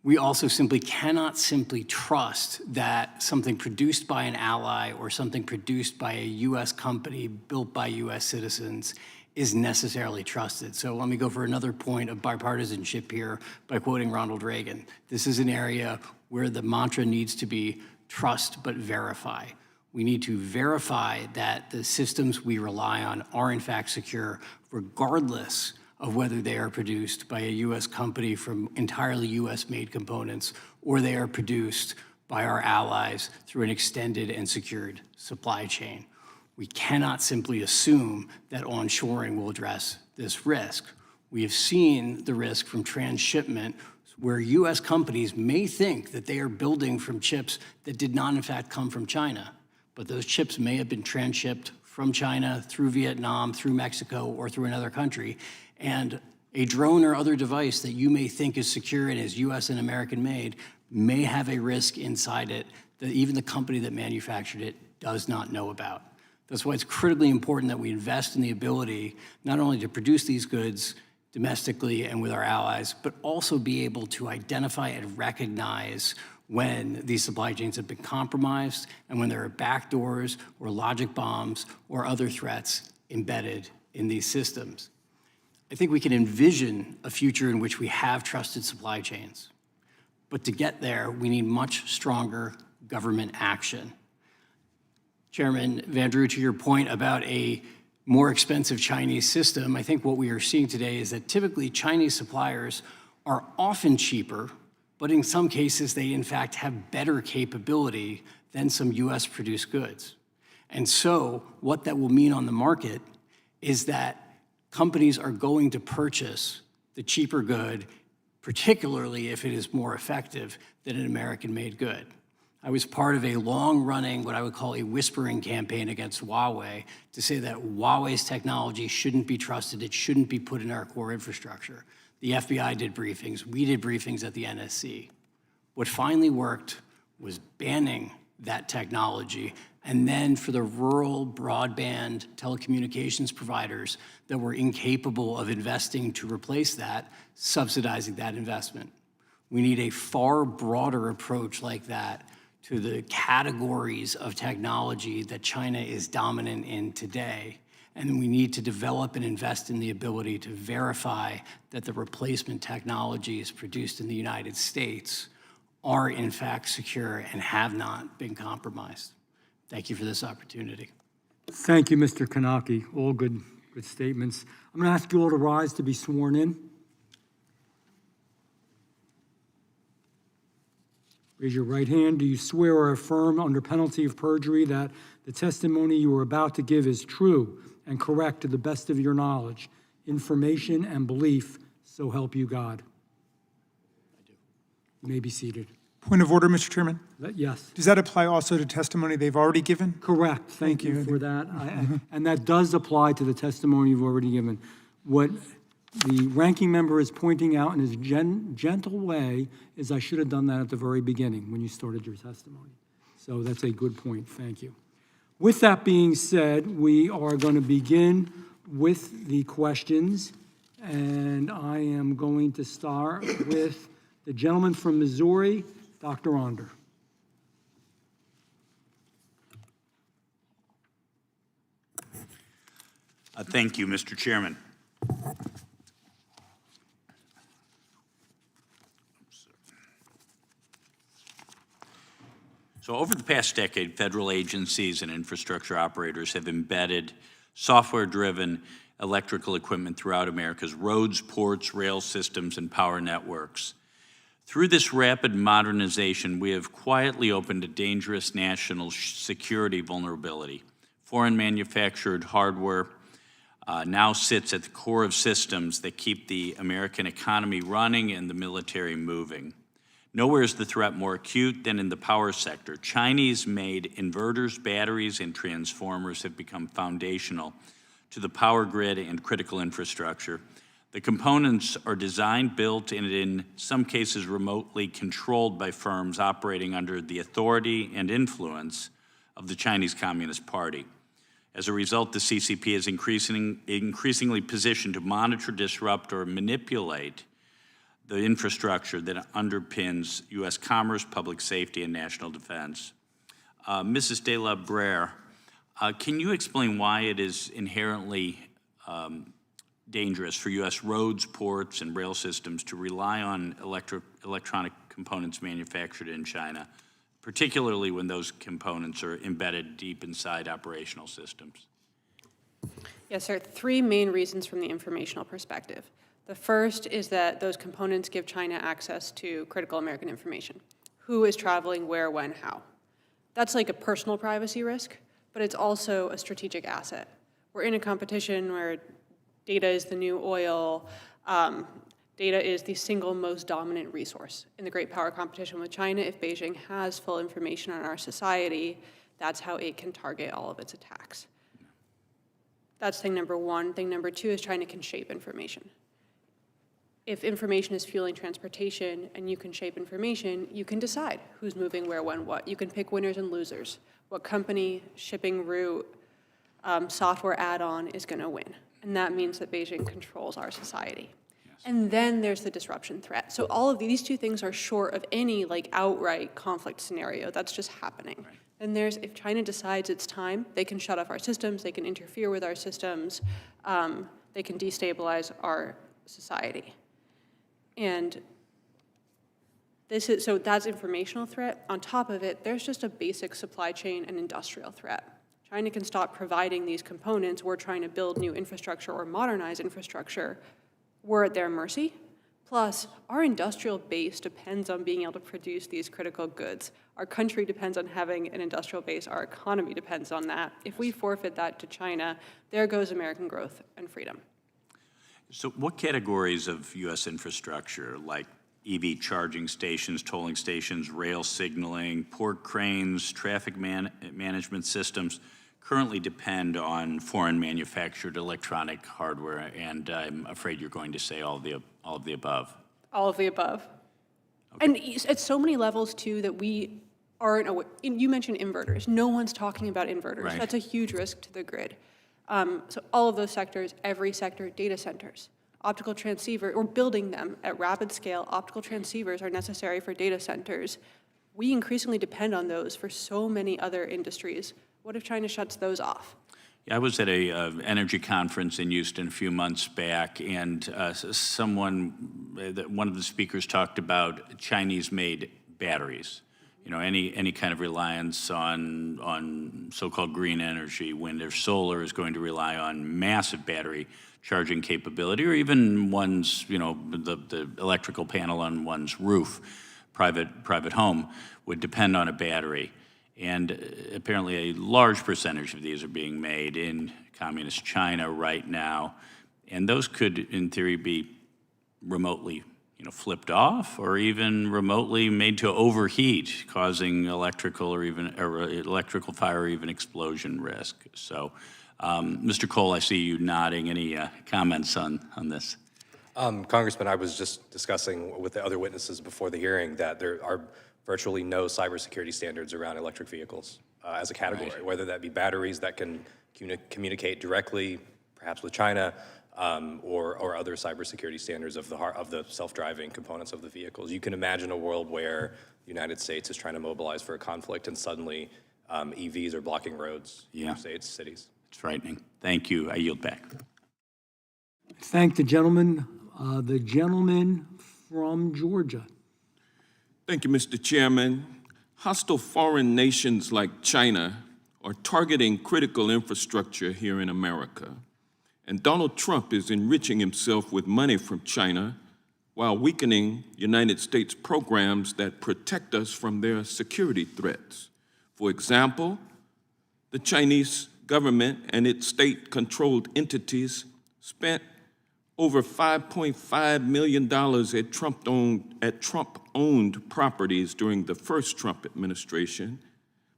we also simply cannot simply trust that something produced by an ally or something produced by a US company built by US citizens is necessarily trusted. So let me go for another point of bipartisanship here by quoting Ronald Reagan. This is an area where the mantra needs to be trust but verify. We need to verify that the systems we rely on are in fact secure, regardless of whether they are produced by a US company from entirely US-made components or they are produced by our allies through an extended and secured supply chain. We cannot simply assume that onshoring will address this risk. We have seen the risk from transshipment where US companies may think that they are building from chips that did not in fact come from China, but those chips may have been transshipped from China through Vietnam, through Mexico, or through another country. And a drone or other device that you may think is secure and is US and American made may have a risk inside it that even the company that manufactured it does not know about. That's why it's critically important that we invest in the ability not only to produce these goods domestically and with our allies, but also be able to identify and recognize when these supply chains have been compromised and when there are backdoors or logic bombs or other threats embedded in these systems. I think we can envision a future in which we have trusted supply chains. But to get there, we need much stronger government action. Chairman Van Drew, to your point about a more expensive Chinese system, I think what we are seeing today is that typically Chinese suppliers are often cheaper, but in some cases they in fact have better capability than some US produced goods. And so what that will mean on the market is that companies are going to purchase the cheaper good, particularly if it is more effective than an American-made good. I was part of a long-running, what I would call a whispering campaign against Huawei to say that Huawei's technology shouldn't be trusted, it shouldn't be put in our core infrastructure. The FBI did briefings, we did briefings at the NSC. What finally worked was banning that technology, and then for the rural broadband telecommunications providers that were incapable of investing to replace that, subsidizing that investment. We need a far broader approach like that to the categories of technology that China is dominant in today. And we need to develop and invest in the ability to verify that the replacement technologies produced in the United States are in fact secure and have not been compromised. Thank you for this opportunity. Thank you, Mr. Kanaki. All good statements. I'm going to ask you all to rise to be sworn in. Raise your right hand. Do you swear or affirm under penalty of perjury that the testimony you are about to give is true and correct to the best of your knowledge, information, and belief, so help you God? I do. You may be seated. Point of order, Mr. Chairman. Yes. Does that apply also to testimony they've already given? Correct. Thank you for that. And that does apply to the testimony you've already given. What the ranking member is pointing out in his gentle way is I should have done that at the very beginning when you started your testimony. So that's a good point. Thank you. With that being said, we are going to begin with the questions, and I am going to start with the gentleman from Missouri, Dr. Onder. Thank you, Mr. Chairman. So over the past decade, federal agencies and infrastructure operators have embedded software-driven electrical equipment throughout America's roads, ports, rail systems, and power networks. Through this rapid modernization, we have quietly opened a dangerous national security vulnerability. Foreign manufactured hardware now sits at the core of systems that keep the American economy running and the military moving. Nowhere is the threat more acute than in the power sector. Chinese-made inverters, batteries, and transformers have become foundational to the power grid and critical infrastructure. The components are designed, built, and in some cases remotely controlled by firms operating under the authority and influence of the Chinese Communist Party. As a result, the CCP is increasingly positioned to monitor, disrupt, or manipulate the infrastructure that underpins U.S. commerce, public safety, and national defense. Mrs. de la Bruyère, can you explain why it is inherently dangerous for U.S. roads, ports, and rail systems to rely on electronic components manufactured in China, particularly when those components are embedded deep inside operational systems? Yes, sir. Three main reasons from the informational perspective. The first is that those components give China access to critical American information. Who is traveling, where, when, how. That's like a personal privacy risk, but it's also a strategic asset. We're in a competition where data is the new oil. Data is the single most dominant resource in the great power competition with China. If Beijing has full information on our society, that's how it can target all of its attacks. That's thing number one. Thing number two is China can shape information. If information is fueling transportation and you can shape information, you can decide who's moving where, when, what. You can pick winners and losers. What company, shipping route, software add-on is going to win. And that means that Beijing controls our society. And then there's the disruption threat. So all of these two things are short of any like outright conflict scenario. That's just happening. And there's, if China decides it's time, they can shut off our systems, they can interfere with our systems, they can destabilize our society. And this is, so that's informational threat. On top of it, there's just a basic supply chain and industrial threat. China can stop providing these components. We're trying to build new infrastructure or modernize infrastructure. We're at their mercy. Plus, our industrial base depends on being able to produce these critical goods. Our country depends on having an industrial base. Our economy depends on that. If we forfeit that to China, there goes American growth and freedom. So what categories of U.S. infrastructure, like EV charging stations, tolling stations, rail signaling, port cranes, traffic management systems, currently depend on foreign manufactured electronic hardware? And I'm afraid you're going to say all of the above. All of the above. Okay. And at so many levels, too, that we aren't aware. You mentioned inverters. No one's talking about inverters. Right. That's a huge risk to the grid. So all of those sectors, every sector, data centers, optical transceiver, or building them at rapid scale, optical transceivers are necessary for data centers. We increasingly depend on those for so many other industries. What if China shuts those off? Yeah, I was at a energy conference in Houston a few months back, and one of the speakers talked about Chinese-made batteries. You know, any kind of reliance on so-called green energy, wind or solar, is going to rely on massive battery charging capability, or even one's, you know, the electrical panel on one's roof, private home, would depend on a battery. And apparently a large percentage of these are being made in communist China right now. And those could, in theory, be remotely, you know, flipped off, or even remotely made to overheat, causing electrical fire or even explosion risk. So, Mr. Cole, I see you nodding. Any comments on this? Congressman, I was just discussing with the other witnesses before the hearing that there are virtually no cybersecurity standards around electric vehicles as a category, right. Whether that be batteries that can communicate directly, perhaps with China, or other cybersecurity standards of the self-driving components of the vehicles. You can imagine a world where the United States is trying to mobilize for a conflict, and suddenly EVs are blocking roads, yeah. States, cities. It's frightening. Thank you. I yield back. Thank the gentleman from Georgia. Thank you, Mr. Chairman. Hostile foreign nations like China are targeting critical infrastructure here in America. And Donald Trump is enriching himself with money from China while weakening United States programs that protect us from their security threats. For example, the Chinese government and its state-controlled entities spent over $5.5 million at Trump-owned properties during the first Trump administration.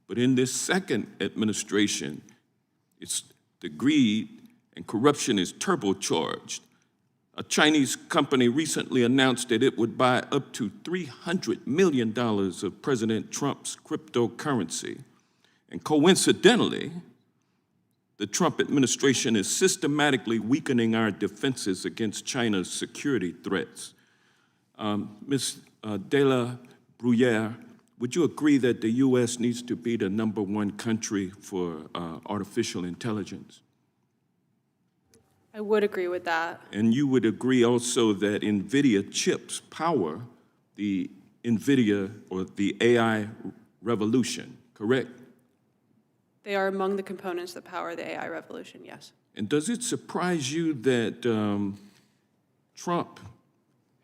But in this second administration, the greed and corruption is turbocharged. A Chinese company recently announced that it would buy up to $300 million of President Trump's cryptocurrency. And coincidentally, the Trump administration is systematically weakening our defenses against China's security threats. Ms. De La Bruyère, would you agree that the U.S. needs to be the #1 country for artificial intelligence? I would agree with that. And you would agree also that NVIDIA chips power the NVIDIA or the AI revolution, correct? They are among the components that power the AI revolution, yes. And does it surprise you that Trump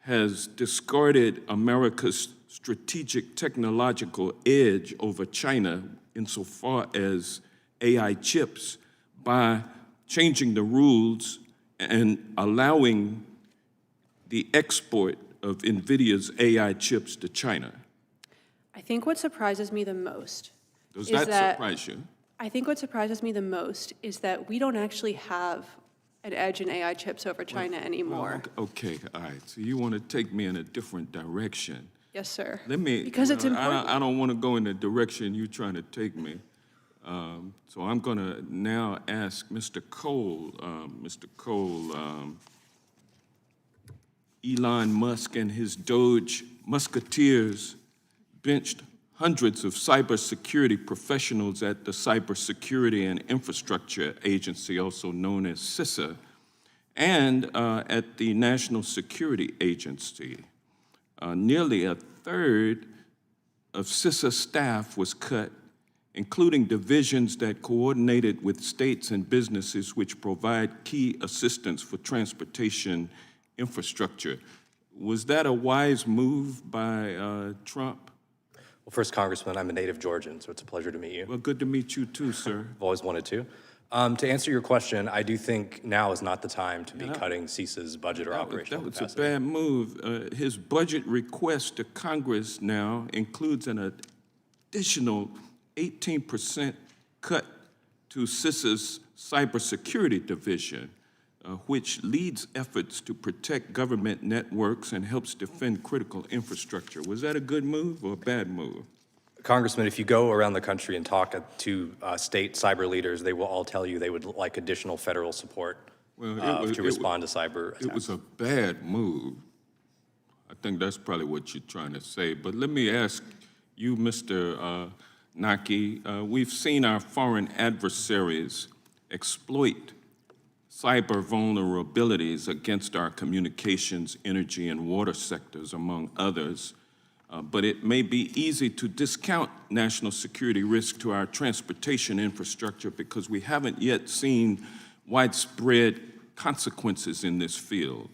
has discarded America's strategic technological edge over China insofar as AI chips by changing the rules and allowing the export of NVIDIA's AI chips to China? I think what surprises me the most Does that surprise you? I think what surprises me the most is that we don't actually have an edge in AI chips over China anymore. Okay, all right. So you want to take me in a different direction. Yes, sir. Because it's important. I don't want to go in the direction you're trying to take me. So I'm going to now ask Mr. Cole. Mr. Cole, Elon Musk and his Doge musketeers benched hundreds of cybersecurity professionals at the Cybersecurity and Infrastructure Agency, also known as CISA, and at the National Security Agency. Nearly a third of CISA staff was cut, including divisions that coordinated with states and businesses which provide key assistance for transportation infrastructure. Was that a wise move by Trump? Well, first, Congressman, I'm a native Georgian, so it's a pleasure to meet you. Well, good to meet you too, sir. I've always wanted to. To answer your question, I do think now is not the time to be cutting CISA's budget or operational That was capacity. a bad move. His budget request to Congress now includes an additional 18% cut to CISA's cybersecurity division, which leads efforts to protect government networks and helps defend critical infrastructure. Was that a good move or a bad move? Congressman, if you go around the country and talk to state cyber leaders, they will all tell you they would like additional federal support to respond to cyber attacks. It was a bad move. I think that's probably what you're trying to say. But let me ask you, Mr. Naki, we've seen our foreign adversaries exploit cyber vulnerabilities against our communications, energy, and water sectors, among others. But it may be easy to discount national security risk to our transportation infrastructure because we haven't yet seen widespread consequences in this field.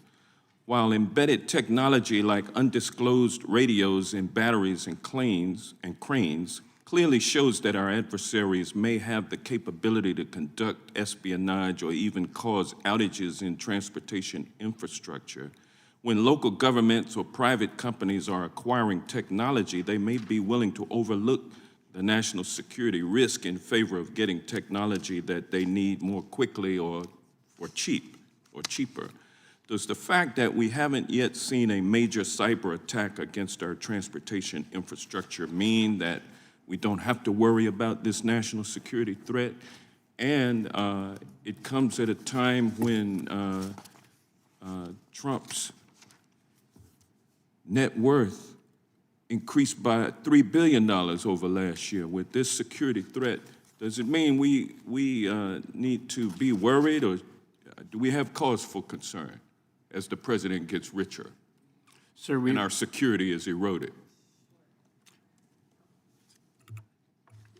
While embedded technology like undisclosed radios in batteries and cranes clearly shows that our adversaries may have the capability to conduct espionage or even cause outages in transportation infrastructure, when local governments or private companies are acquiring technology, they may be willing to overlook the national security risk in favor of getting technology that they need more quickly or cheaper. Does the fact that we haven't yet seen a major cyber attack against our transportation infrastructure mean that we don't have to worry about this national security threat? And it comes at a time when Trump's net worth increased by $3 billion over last year. With this security threat, does it mean we need to be worried, or do we have cause for concern as the president gets richer and our security is eroded?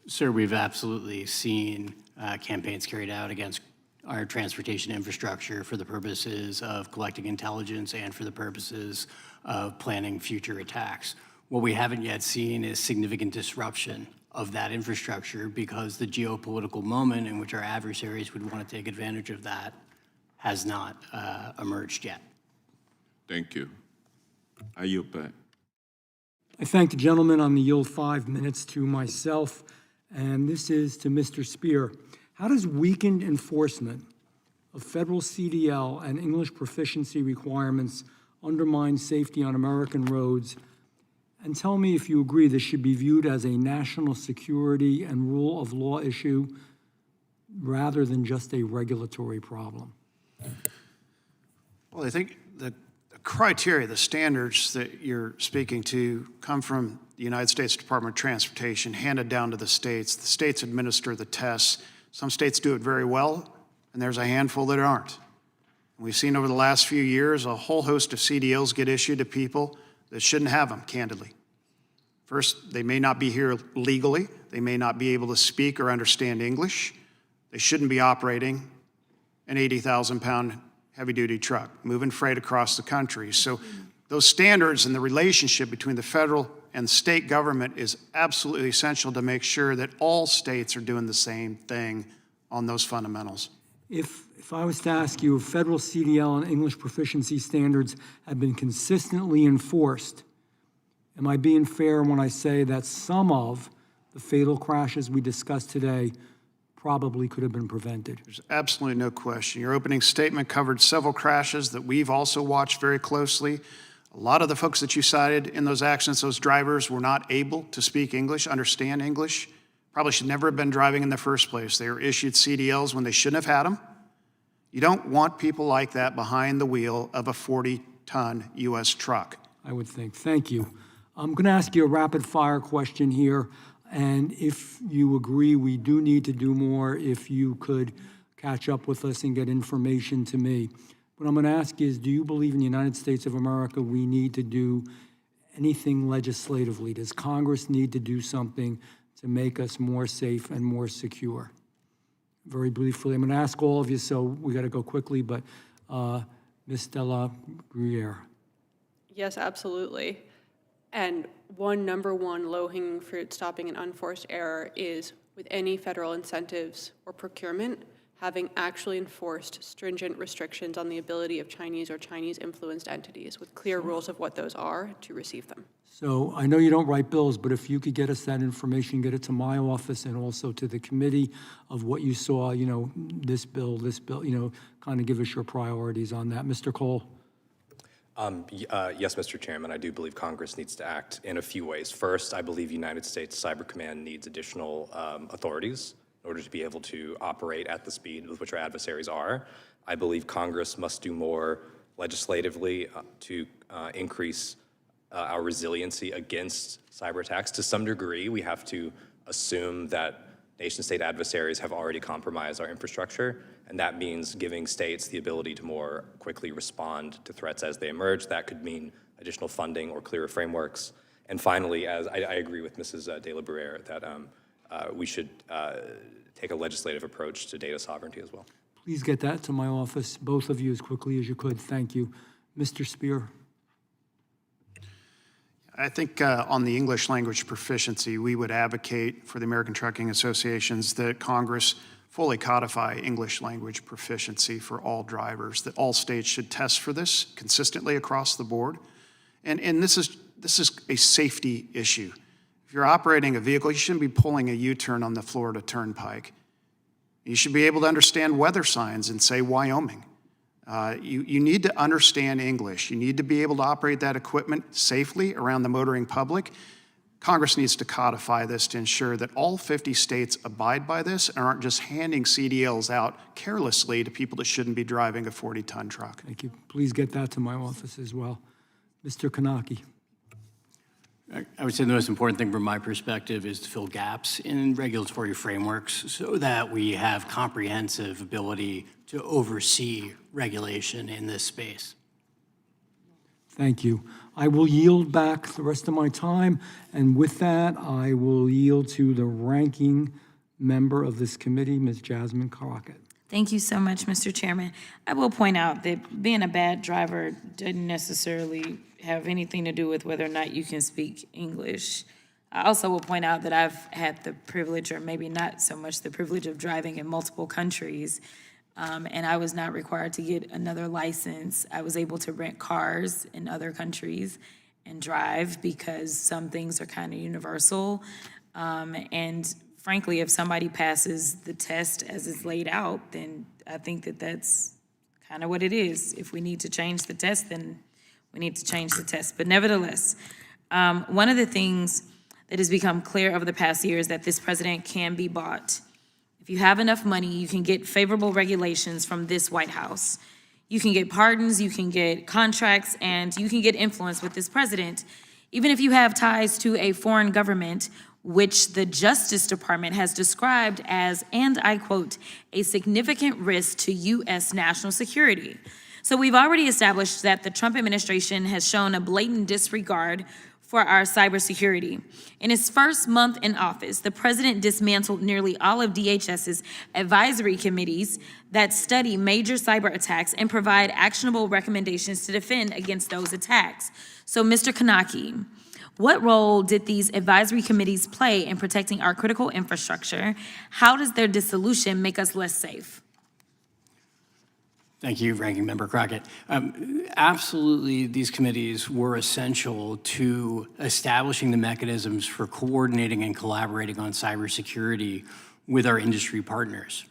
Sir, we've absolutely seen campaigns carried out against our transportation infrastructure for the purposes of collecting intelligence and for the purposes of planning future attacks. What we haven't yet seen is significant disruption of that infrastructure because the geopolitical moment in which our adversaries would want to take advantage of that has not emerged yet. Thank you. I yield back. I thank the gentleman. I'm going to yield 5 minutes to myself, and this is to Mr. Spear. How does weakened enforcement of federal CDL and English proficiency requirements undermine safety on American roads? And tell me if you agree this should be viewed as a national security and rule of law issue rather than just a regulatory problem. Well, I think the criteria, the standards that you're speaking to come from the United States Department of Transportation, handed down to the states. The states administer the tests. Some states do it very well, and there's a handful that aren't. And we've seen over the last few years a whole host of CDLs get issued to people that shouldn't have them, candidly. First, they may not be here legally. They may not be able to speak or understand English. They shouldn't be operating an 80,000-pound heavy-duty truck, moving freight across the country. So those standards and the relationship between the federal and state government is absolutely essential to make sure that all states are doing the same thing on those fundamentals. If I was to ask you if federal CDL and English proficiency standards have been consistently enforced, am I being fair when I say that some of the fatal crashes we discussed today probably could have been prevented? There's absolutely no question. Your opening statement covered several crashes that we've also watched very closely. A lot of the folks that you cited in those accidents, those drivers were not able to speak English, understand English, probably should never have been driving in the first place. They were issued CDLs when they shouldn't have had them. You don't want people like that behind the wheel of a 42 40-ton U.S. truck. I would think. Thank you. I'm going to ask you a rapid-fire question here, and if you agree, we do need to do more. If you could catch up with us and get information to me. What I'm going to ask is, do you believe in the United States of America we need to do anything legislatively? Does Congress need to do something to make us more safe and more secure? Very briefly, I'm going to ask all of you, so we got to go quickly, but Ms. Della Bruyère. Yes, absolutely. And number one low-hanging fruit stopping an unforced error is with any federal incentives or procurement, having actually enforced stringent restrictions on the ability of Chinese or Chinese-influenced entities with clear rules of what those are to receive them. So I know you don't write bills, but if you could get us that information, get it to my office and also to the committee of what you saw, this bill, kind of give us your priorities on that. Mr. Cole? Yes, Mr. Chairman, I do believe Congress needs to act in a few ways. First, I believe United States Cyber Command needs additional authorities in order to be able to operate at the speed with which our adversaries are. I believe Congress must do more legislatively to increase our resiliency against cyber attacks. To some degree, we have to assume that nation-state adversaries have already compromised our infrastructure, and that means giving states the ability to more quickly respond to threats as they emerge. That could mean additional funding or clearer frameworks. And finally, as I agree with Mrs. De La Bruyère that we should take a legislative approach to data sovereignty as well. Please get that to my office, both of you, as quickly as you could. Thank you. Mr. Spear? I think on the English language proficiency, we would advocate for the American Trucking Associations that Congress fully codify English language proficiency for all drivers, that all states should test for this consistently across the board. And this is a safety issue. If you're operating a vehicle, you shouldn't be pulling a U-turn on the Florida Turnpike. You should be able to understand weather signs in, say, Wyoming. You need to understand English. You need to be able to operate that equipment safely around the motoring public. Congress needs to codify this to ensure that all 50 states abide by this and aren't just handing CDLs out carelessly to people that shouldn't be driving a 40-ton truck. Thank you. Please get that to my office as well. Mr. Kanaki? I would say the most important thing from my perspective is to fill gaps in regulatory frameworks so that we have comprehensive ability to oversee regulation in this space. Thank you. I will yield back the rest of my time, and with that, I will yield to the ranking member of this committee, Ms. Jasmine Crockett. Thank you so much, Mr. Chairman. I will point out that being a bad driver doesn't necessarily have anything to do with whether or not you can speak English. I also will point out that I've had the privilege, or maybe not so much the privilege, of driving in multiple countries, and I was not required to get another license. I was able to rent cars in other countries and drive because some things are kind of universal. And frankly, if somebody passes the test as it's laid out, then I think that that's kind of what it is. If we need to change the test, then we need to change the test. But nevertheless, one of the things that has become clear over the past year is that this president can be bought. If you have enough money, you can get favorable regulations from this White House. You can get pardons, you can get contracts, and you can get influence with this president, even if you have ties to a foreign government, which the Justice Department has described as, and I quote, a significant risk to U.S. national security. So we've already established that the Trump administration has shown a blatant disregard for our cybersecurity. In his first month in office, the president dismantled nearly all of DHS's advisory committees that study major cyber attacks and provide actionable recommendations to defend against those attacks. So, Mr. Kanaki, what role did these advisory committees play in protecting our critical infrastructure? How does their dissolution make us less safe? Thank you, Ranking Member Crockett. Absolutely, these committees were essential to establishing the mechanisms for coordinating and collaborating on cybersecurity with our industry partners.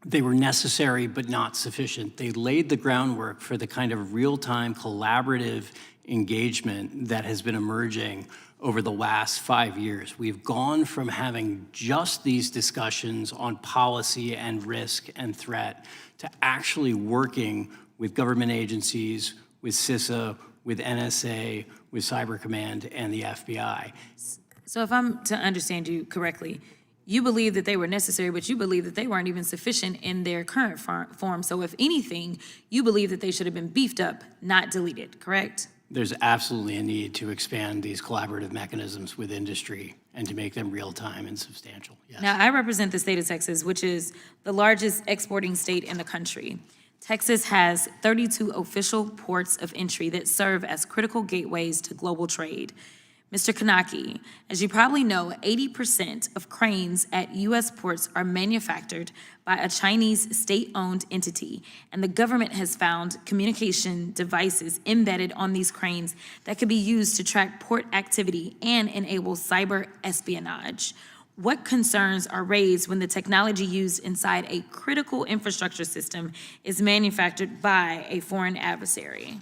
They were necessary but not sufficient. They laid the groundwork for the kind of real-time collaborative engagement that has been emerging over the last 5 years. We've gone from having just these discussions on policy and risk and threat to actually working with government agencies, with CISA, with NSA, with Cyber Command, and the FBI. So if I'm to understand you correctly, you believe that they were necessary, but you believe that they weren't even sufficient in their current form. So if anything, you believe that they should have been beefed up, not deleted, correct? There's absolutely a need to expand these collaborative mechanisms with industry and to make them real-time and substantial, yes. Now, I represent the state of Texas, which is the largest exporting state in the country. Texas has 32 official ports of entry that serve as critical gateways to global trade. Mr. Kanaki, as you probably know, 80% of cranes at U.S. ports are manufactured by a Chinese state-owned entity, and the government has found communication devices embedded on these cranes that could be used to track port activity and enable cyber espionage. What concerns are raised when the technology used inside a critical infrastructure system is manufactured by a foreign adversary?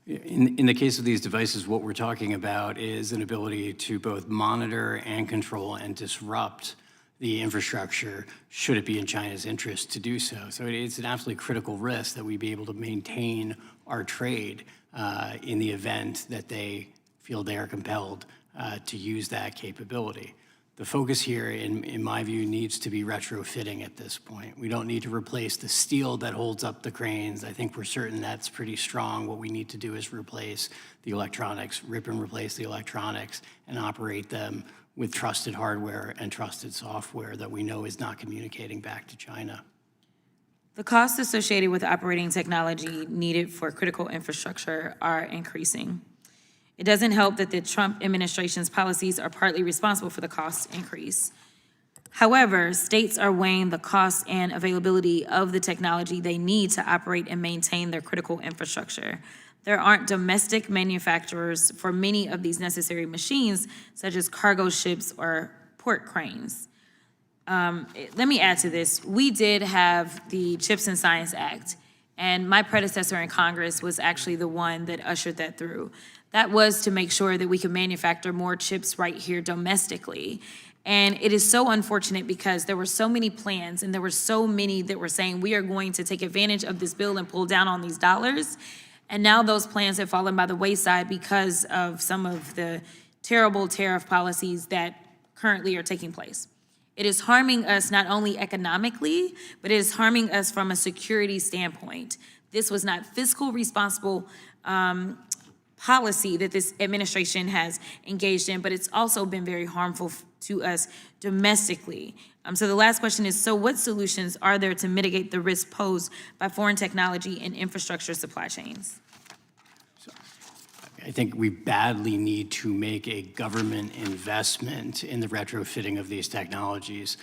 In the case of these devices, what we're talking about is an ability to both monitor and control and disrupt the infrastructure should it be in China's interest to do so. So it's an absolutely critical risk that we be able to maintain our trade in the event that they feel they are compelled to use that capability. The focus here, in my view, needs to be retrofitting at this point. We don't need to replace the steel that holds up the cranes. I think we're certain that's pretty strong. What we need to do is replace the electronics, rip and replace the electronics, and operate them with trusted hardware and trusted software that we know is not communicating back to China. The costs associated with operating technology needed for critical infrastructure are increasing. It doesn't help that the Trump administration's policies are partly responsible for the cost increase. However, states are weighing the cost and availability of the technology they need to operate and maintain their critical infrastructure. There aren't domestic manufacturers for many of these necessary machines, such as cargo ships or port cranes. Let me add to this. We did have the CHIPS and Science Act, and my predecessor in Congress was actually the one that ushered that through. That was to make sure that we could manufacture more chips right here domestically. And it is so unfortunate because there were so many plans and there were so many that were saying we are going to take advantage of this bill and pull down on these dollars. And now those plans have fallen by the wayside because of some of the terrible tariff policies that currently are taking place. It is harming us not only economically, but it is harming us from a security standpoint. This was not fiscal responsible policy that this administration has engaged in, but it's also been very harmful to us domestically. So the last question is, so what solutions are there to mitigate the risk posed by foreign technology and infrastructure supply chains? I think we badly need to make a government investment in the retrofitting of these technologies.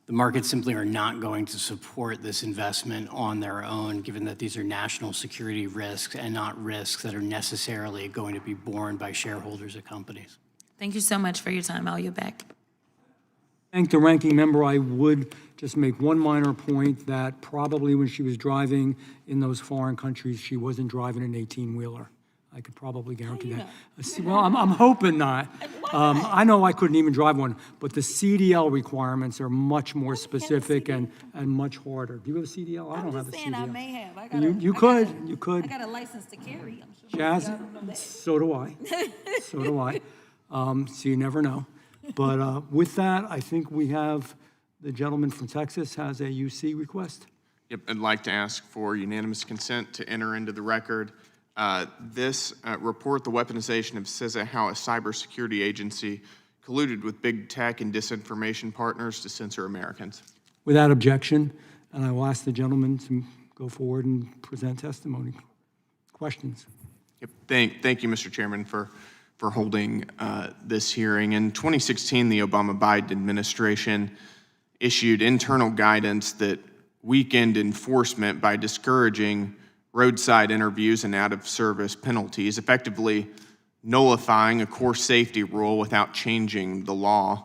The markets simply are not going to support this investment on their own, given that these are national security risks and not risks that are necessarily going to be borne by shareholders of companies. Thank you so much for your time. I'll yield back. Thank the ranking member. I would just make one minor point that probably when she was driving in those foreign countries, she wasn't driving an 18-wheeler. I could probably guarantee that. Well, I'm hoping not. I know I couldn't even drive one, but the CDL requirements are much more specific and much harder. Do you have a CDL? I don't have a CDL. I may have. You could. I got a license to carry, I'm sure. Jazz, so do I. So do I. So you never know. But with that, I think we have the gentleman from Texas has a UC request. Yep, I'd like to ask for unanimous consent to enter into the record this report, the weaponization of CISA, how a cybersecurity agency colluded with big tech and disinformation partners to censor Americans. Without objection, and I will ask the gentleman to go forward and present testimony. Questions? Yep. Thank you, Mr. Chairman, for holding this hearing. In 2016, the Obama-Biden administration issued internal guidance that weakened enforcement by discouraging roadside interviews and out-of-service penalties, effectively nullifying a core safety rule without changing the law.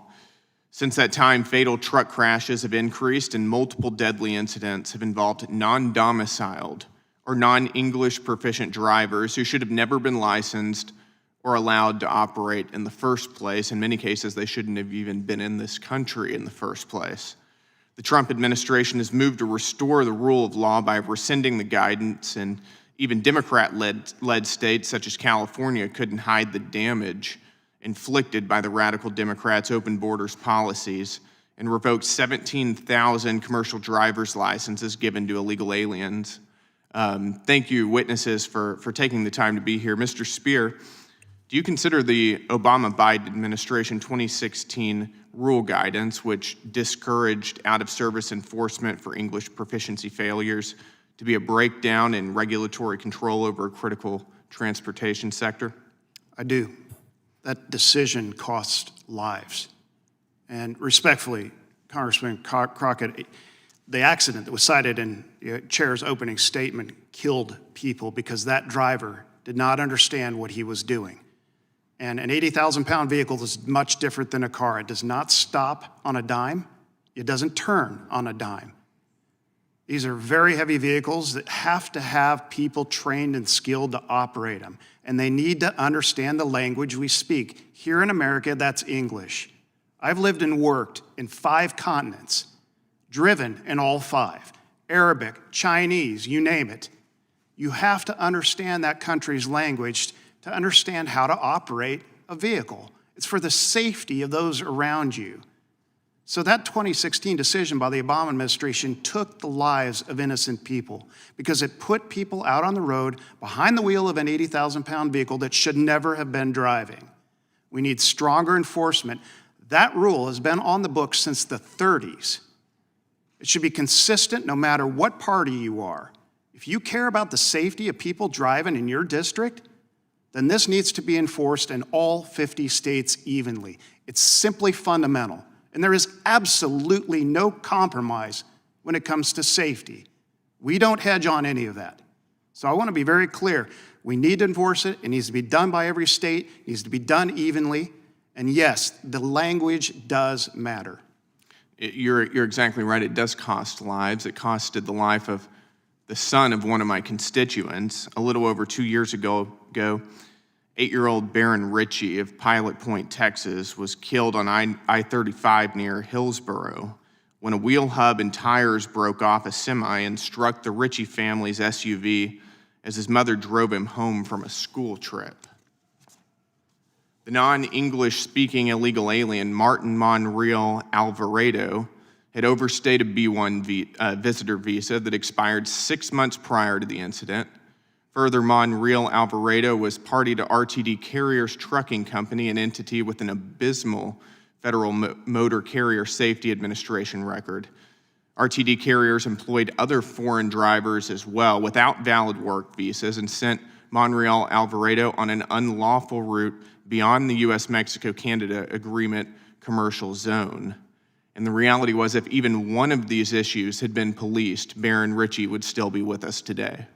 Since that time, fatal truck crashes have increased and multiple deadly incidents have involved non-domiciled or non-English proficient drivers who should have never been licensed or allowed to operate in the first place. In many cases, they shouldn't have even been in this country in the first place. The Trump administration has moved to restore the rule of law by rescinding the guidance and Even Democrat-led states such as California couldn't hide the damage inflicted by the radical Democrats' open borders policies and revoked 17,000 commercial driver's licenses given to illegal aliens. Thank you, witnesses, for taking the time to be here. Mr. Speer, do you consider the Obama-Biden administration 2016 rule guidance, which discouraged out-of-service enforcement for English proficiency failures, to be a breakdown in regulatory control over a critical transportation sector? I do. That decision cost lives. And respectfully, Congressman Crockett, the accident that was cited in the chair's opening statement killed people because that driver did not understand what he was doing. And an 80,000-pound vehicle is much different than a car. It does not stop on a dime. It doesn't turn on a dime. These are very heavy vehicles that have to have people trained and skilled to operate them. And they need to understand the language we speak. Here in America, that's English. I've lived and worked in 5 continents, driven in all 5. Arabic, Chinese, you name it. You have to understand that country's language to understand how to operate a vehicle. It's for the safety of those around you. So that 2016 decision by the Obama administration took the lives of innocent people because it put people out on the road behind the wheel of an 80,000-pound vehicle that should never have been driving. We need stronger enforcement. That rule has been on the books since the 30s. It should be consistent no matter what party you are. If you care about the safety of people driving in your district, then this needs to be enforced in all 50 states evenly. It's simply fundamental. And there is absolutely no compromise when it comes to safety. We don't hedge on any of that. So I want to be very clear. We need to enforce it. It needs to be done by every state. It needs to be done evenly. And yes, the language does matter. You're exactly right. It does cost lives. It costed the life of the son of one of my constituents. A little over 2 years ago, 8-year-old Baron Ritchie of Pilot Point, Texas, was killed on I-35 near Hillsboro when a wheel hub and tires broke off a semi and struck the Ritchie family's SUV as his mother drove him home from a school trip. The non-English speaking illegal alien Martin Monreal Alvarado had overstayed a B-1 visitor visa that expired 6 months prior to the incident. Further, Monreal Alvarado was party to RTD Carriers Trucking Company, an entity with an abysmal Federal Motor Carrier Safety Administration record. RTD Carriers employed other foreign drivers as well without valid work visas and sent Monreal Alvarado on an unlawful route beyond the U.S.-Mexico-Canada Agreement commercial zone. And the reality was, if even one of these issues had been policed, Baron Ritchie would still be with us today.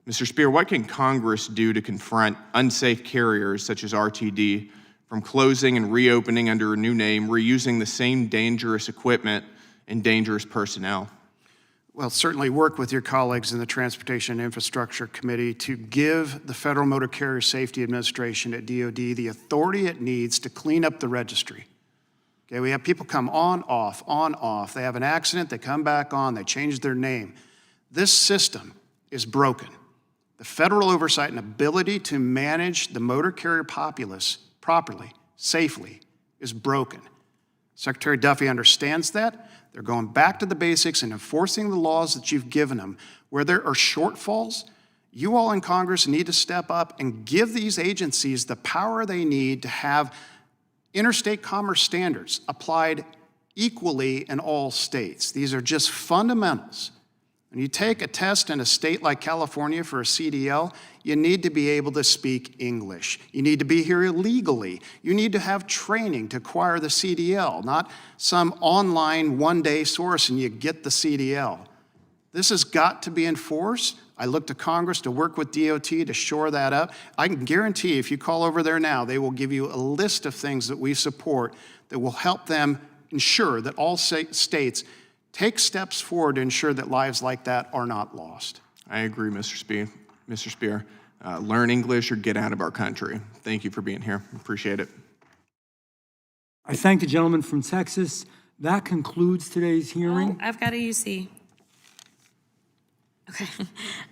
Mr. Speer, what can Congress do to confront unsafe carriers such as RTD from closing and reopening under a new name, reusing the same dangerous equipment and dangerous personnel? Well, certainly work with your colleagues in the Transportation and Infrastructure Committee to give the Federal Motor Carrier Safety Administration at DOD the authority it needs to clean up the registry. Okay, we have people come on, off. They have an accident, they come back on, they change their name. This system is broken. The federal oversight and ability to manage the motor carrier populace properly, safely, is broken. Secretary Duffy understands that. They're going back to the basics and enforcing the laws that you've given them. Where there are shortfalls, you all in Congress need to step up and give these agencies the power they need to have interstate commerce standards applied equally in all states. These are just fundamentals. When you take a test in a state like California for a CDL, you need to be able to speak English. You need to be here illegally. You need to have training to acquire the CDL, not some online one-day source and you get the CDL. This has got to be enforced. I look to Congress to work with DOT to shore that up. I can guarantee if you call over there now, they will give you a list of things that we support that will help them ensure that all states take steps forward to ensure that lives like that are not lost. I agree, Mr. Speer. Learn English or get out of our country. Thank you for being here. Appreciate it. I thank the gentleman from Texas. That concludes today's hearing. Oh, I've got a UC.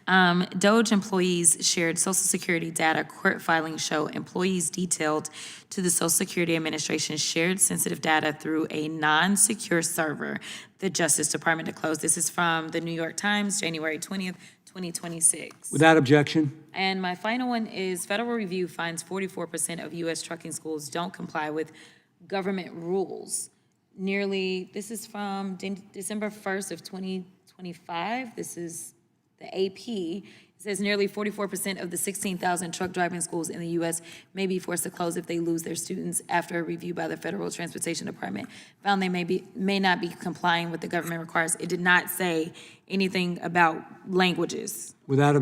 DOGE employees shared Social Security data. Court filings show employees detailed to the Social Security Administration shared sensitive data through a non-secure server. The Justice Department disclosed. This is from the New York Times, January 20th, 2026. Without objection. And my final one is federal review finds 44% of U.S. trucking schools don't comply with government rules. This is from December 1st of 2025. This is the AP. It says nearly 44% of the 16,000 truck driving schools in the U.S. may be forced to close if they lose their students after a review by the Federal Transportation Department found they may not be complying with the government requires. It did not say anything about languages. Without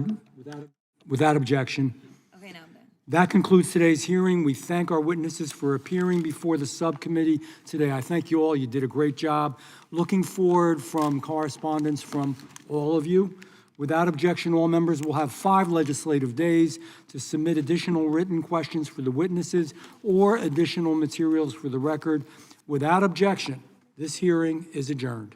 objection. Okay, now I'm done. That concludes today's hearing. We thank our witnesses for appearing before the subcommittee today. I thank you all. You did a great job. Looking forward from correspondence from all of you. Without objection, all members will have 5 legislative days to submit additional written questions for the witnesses or additional materials for the record. Without objection, this hearing is adjourned.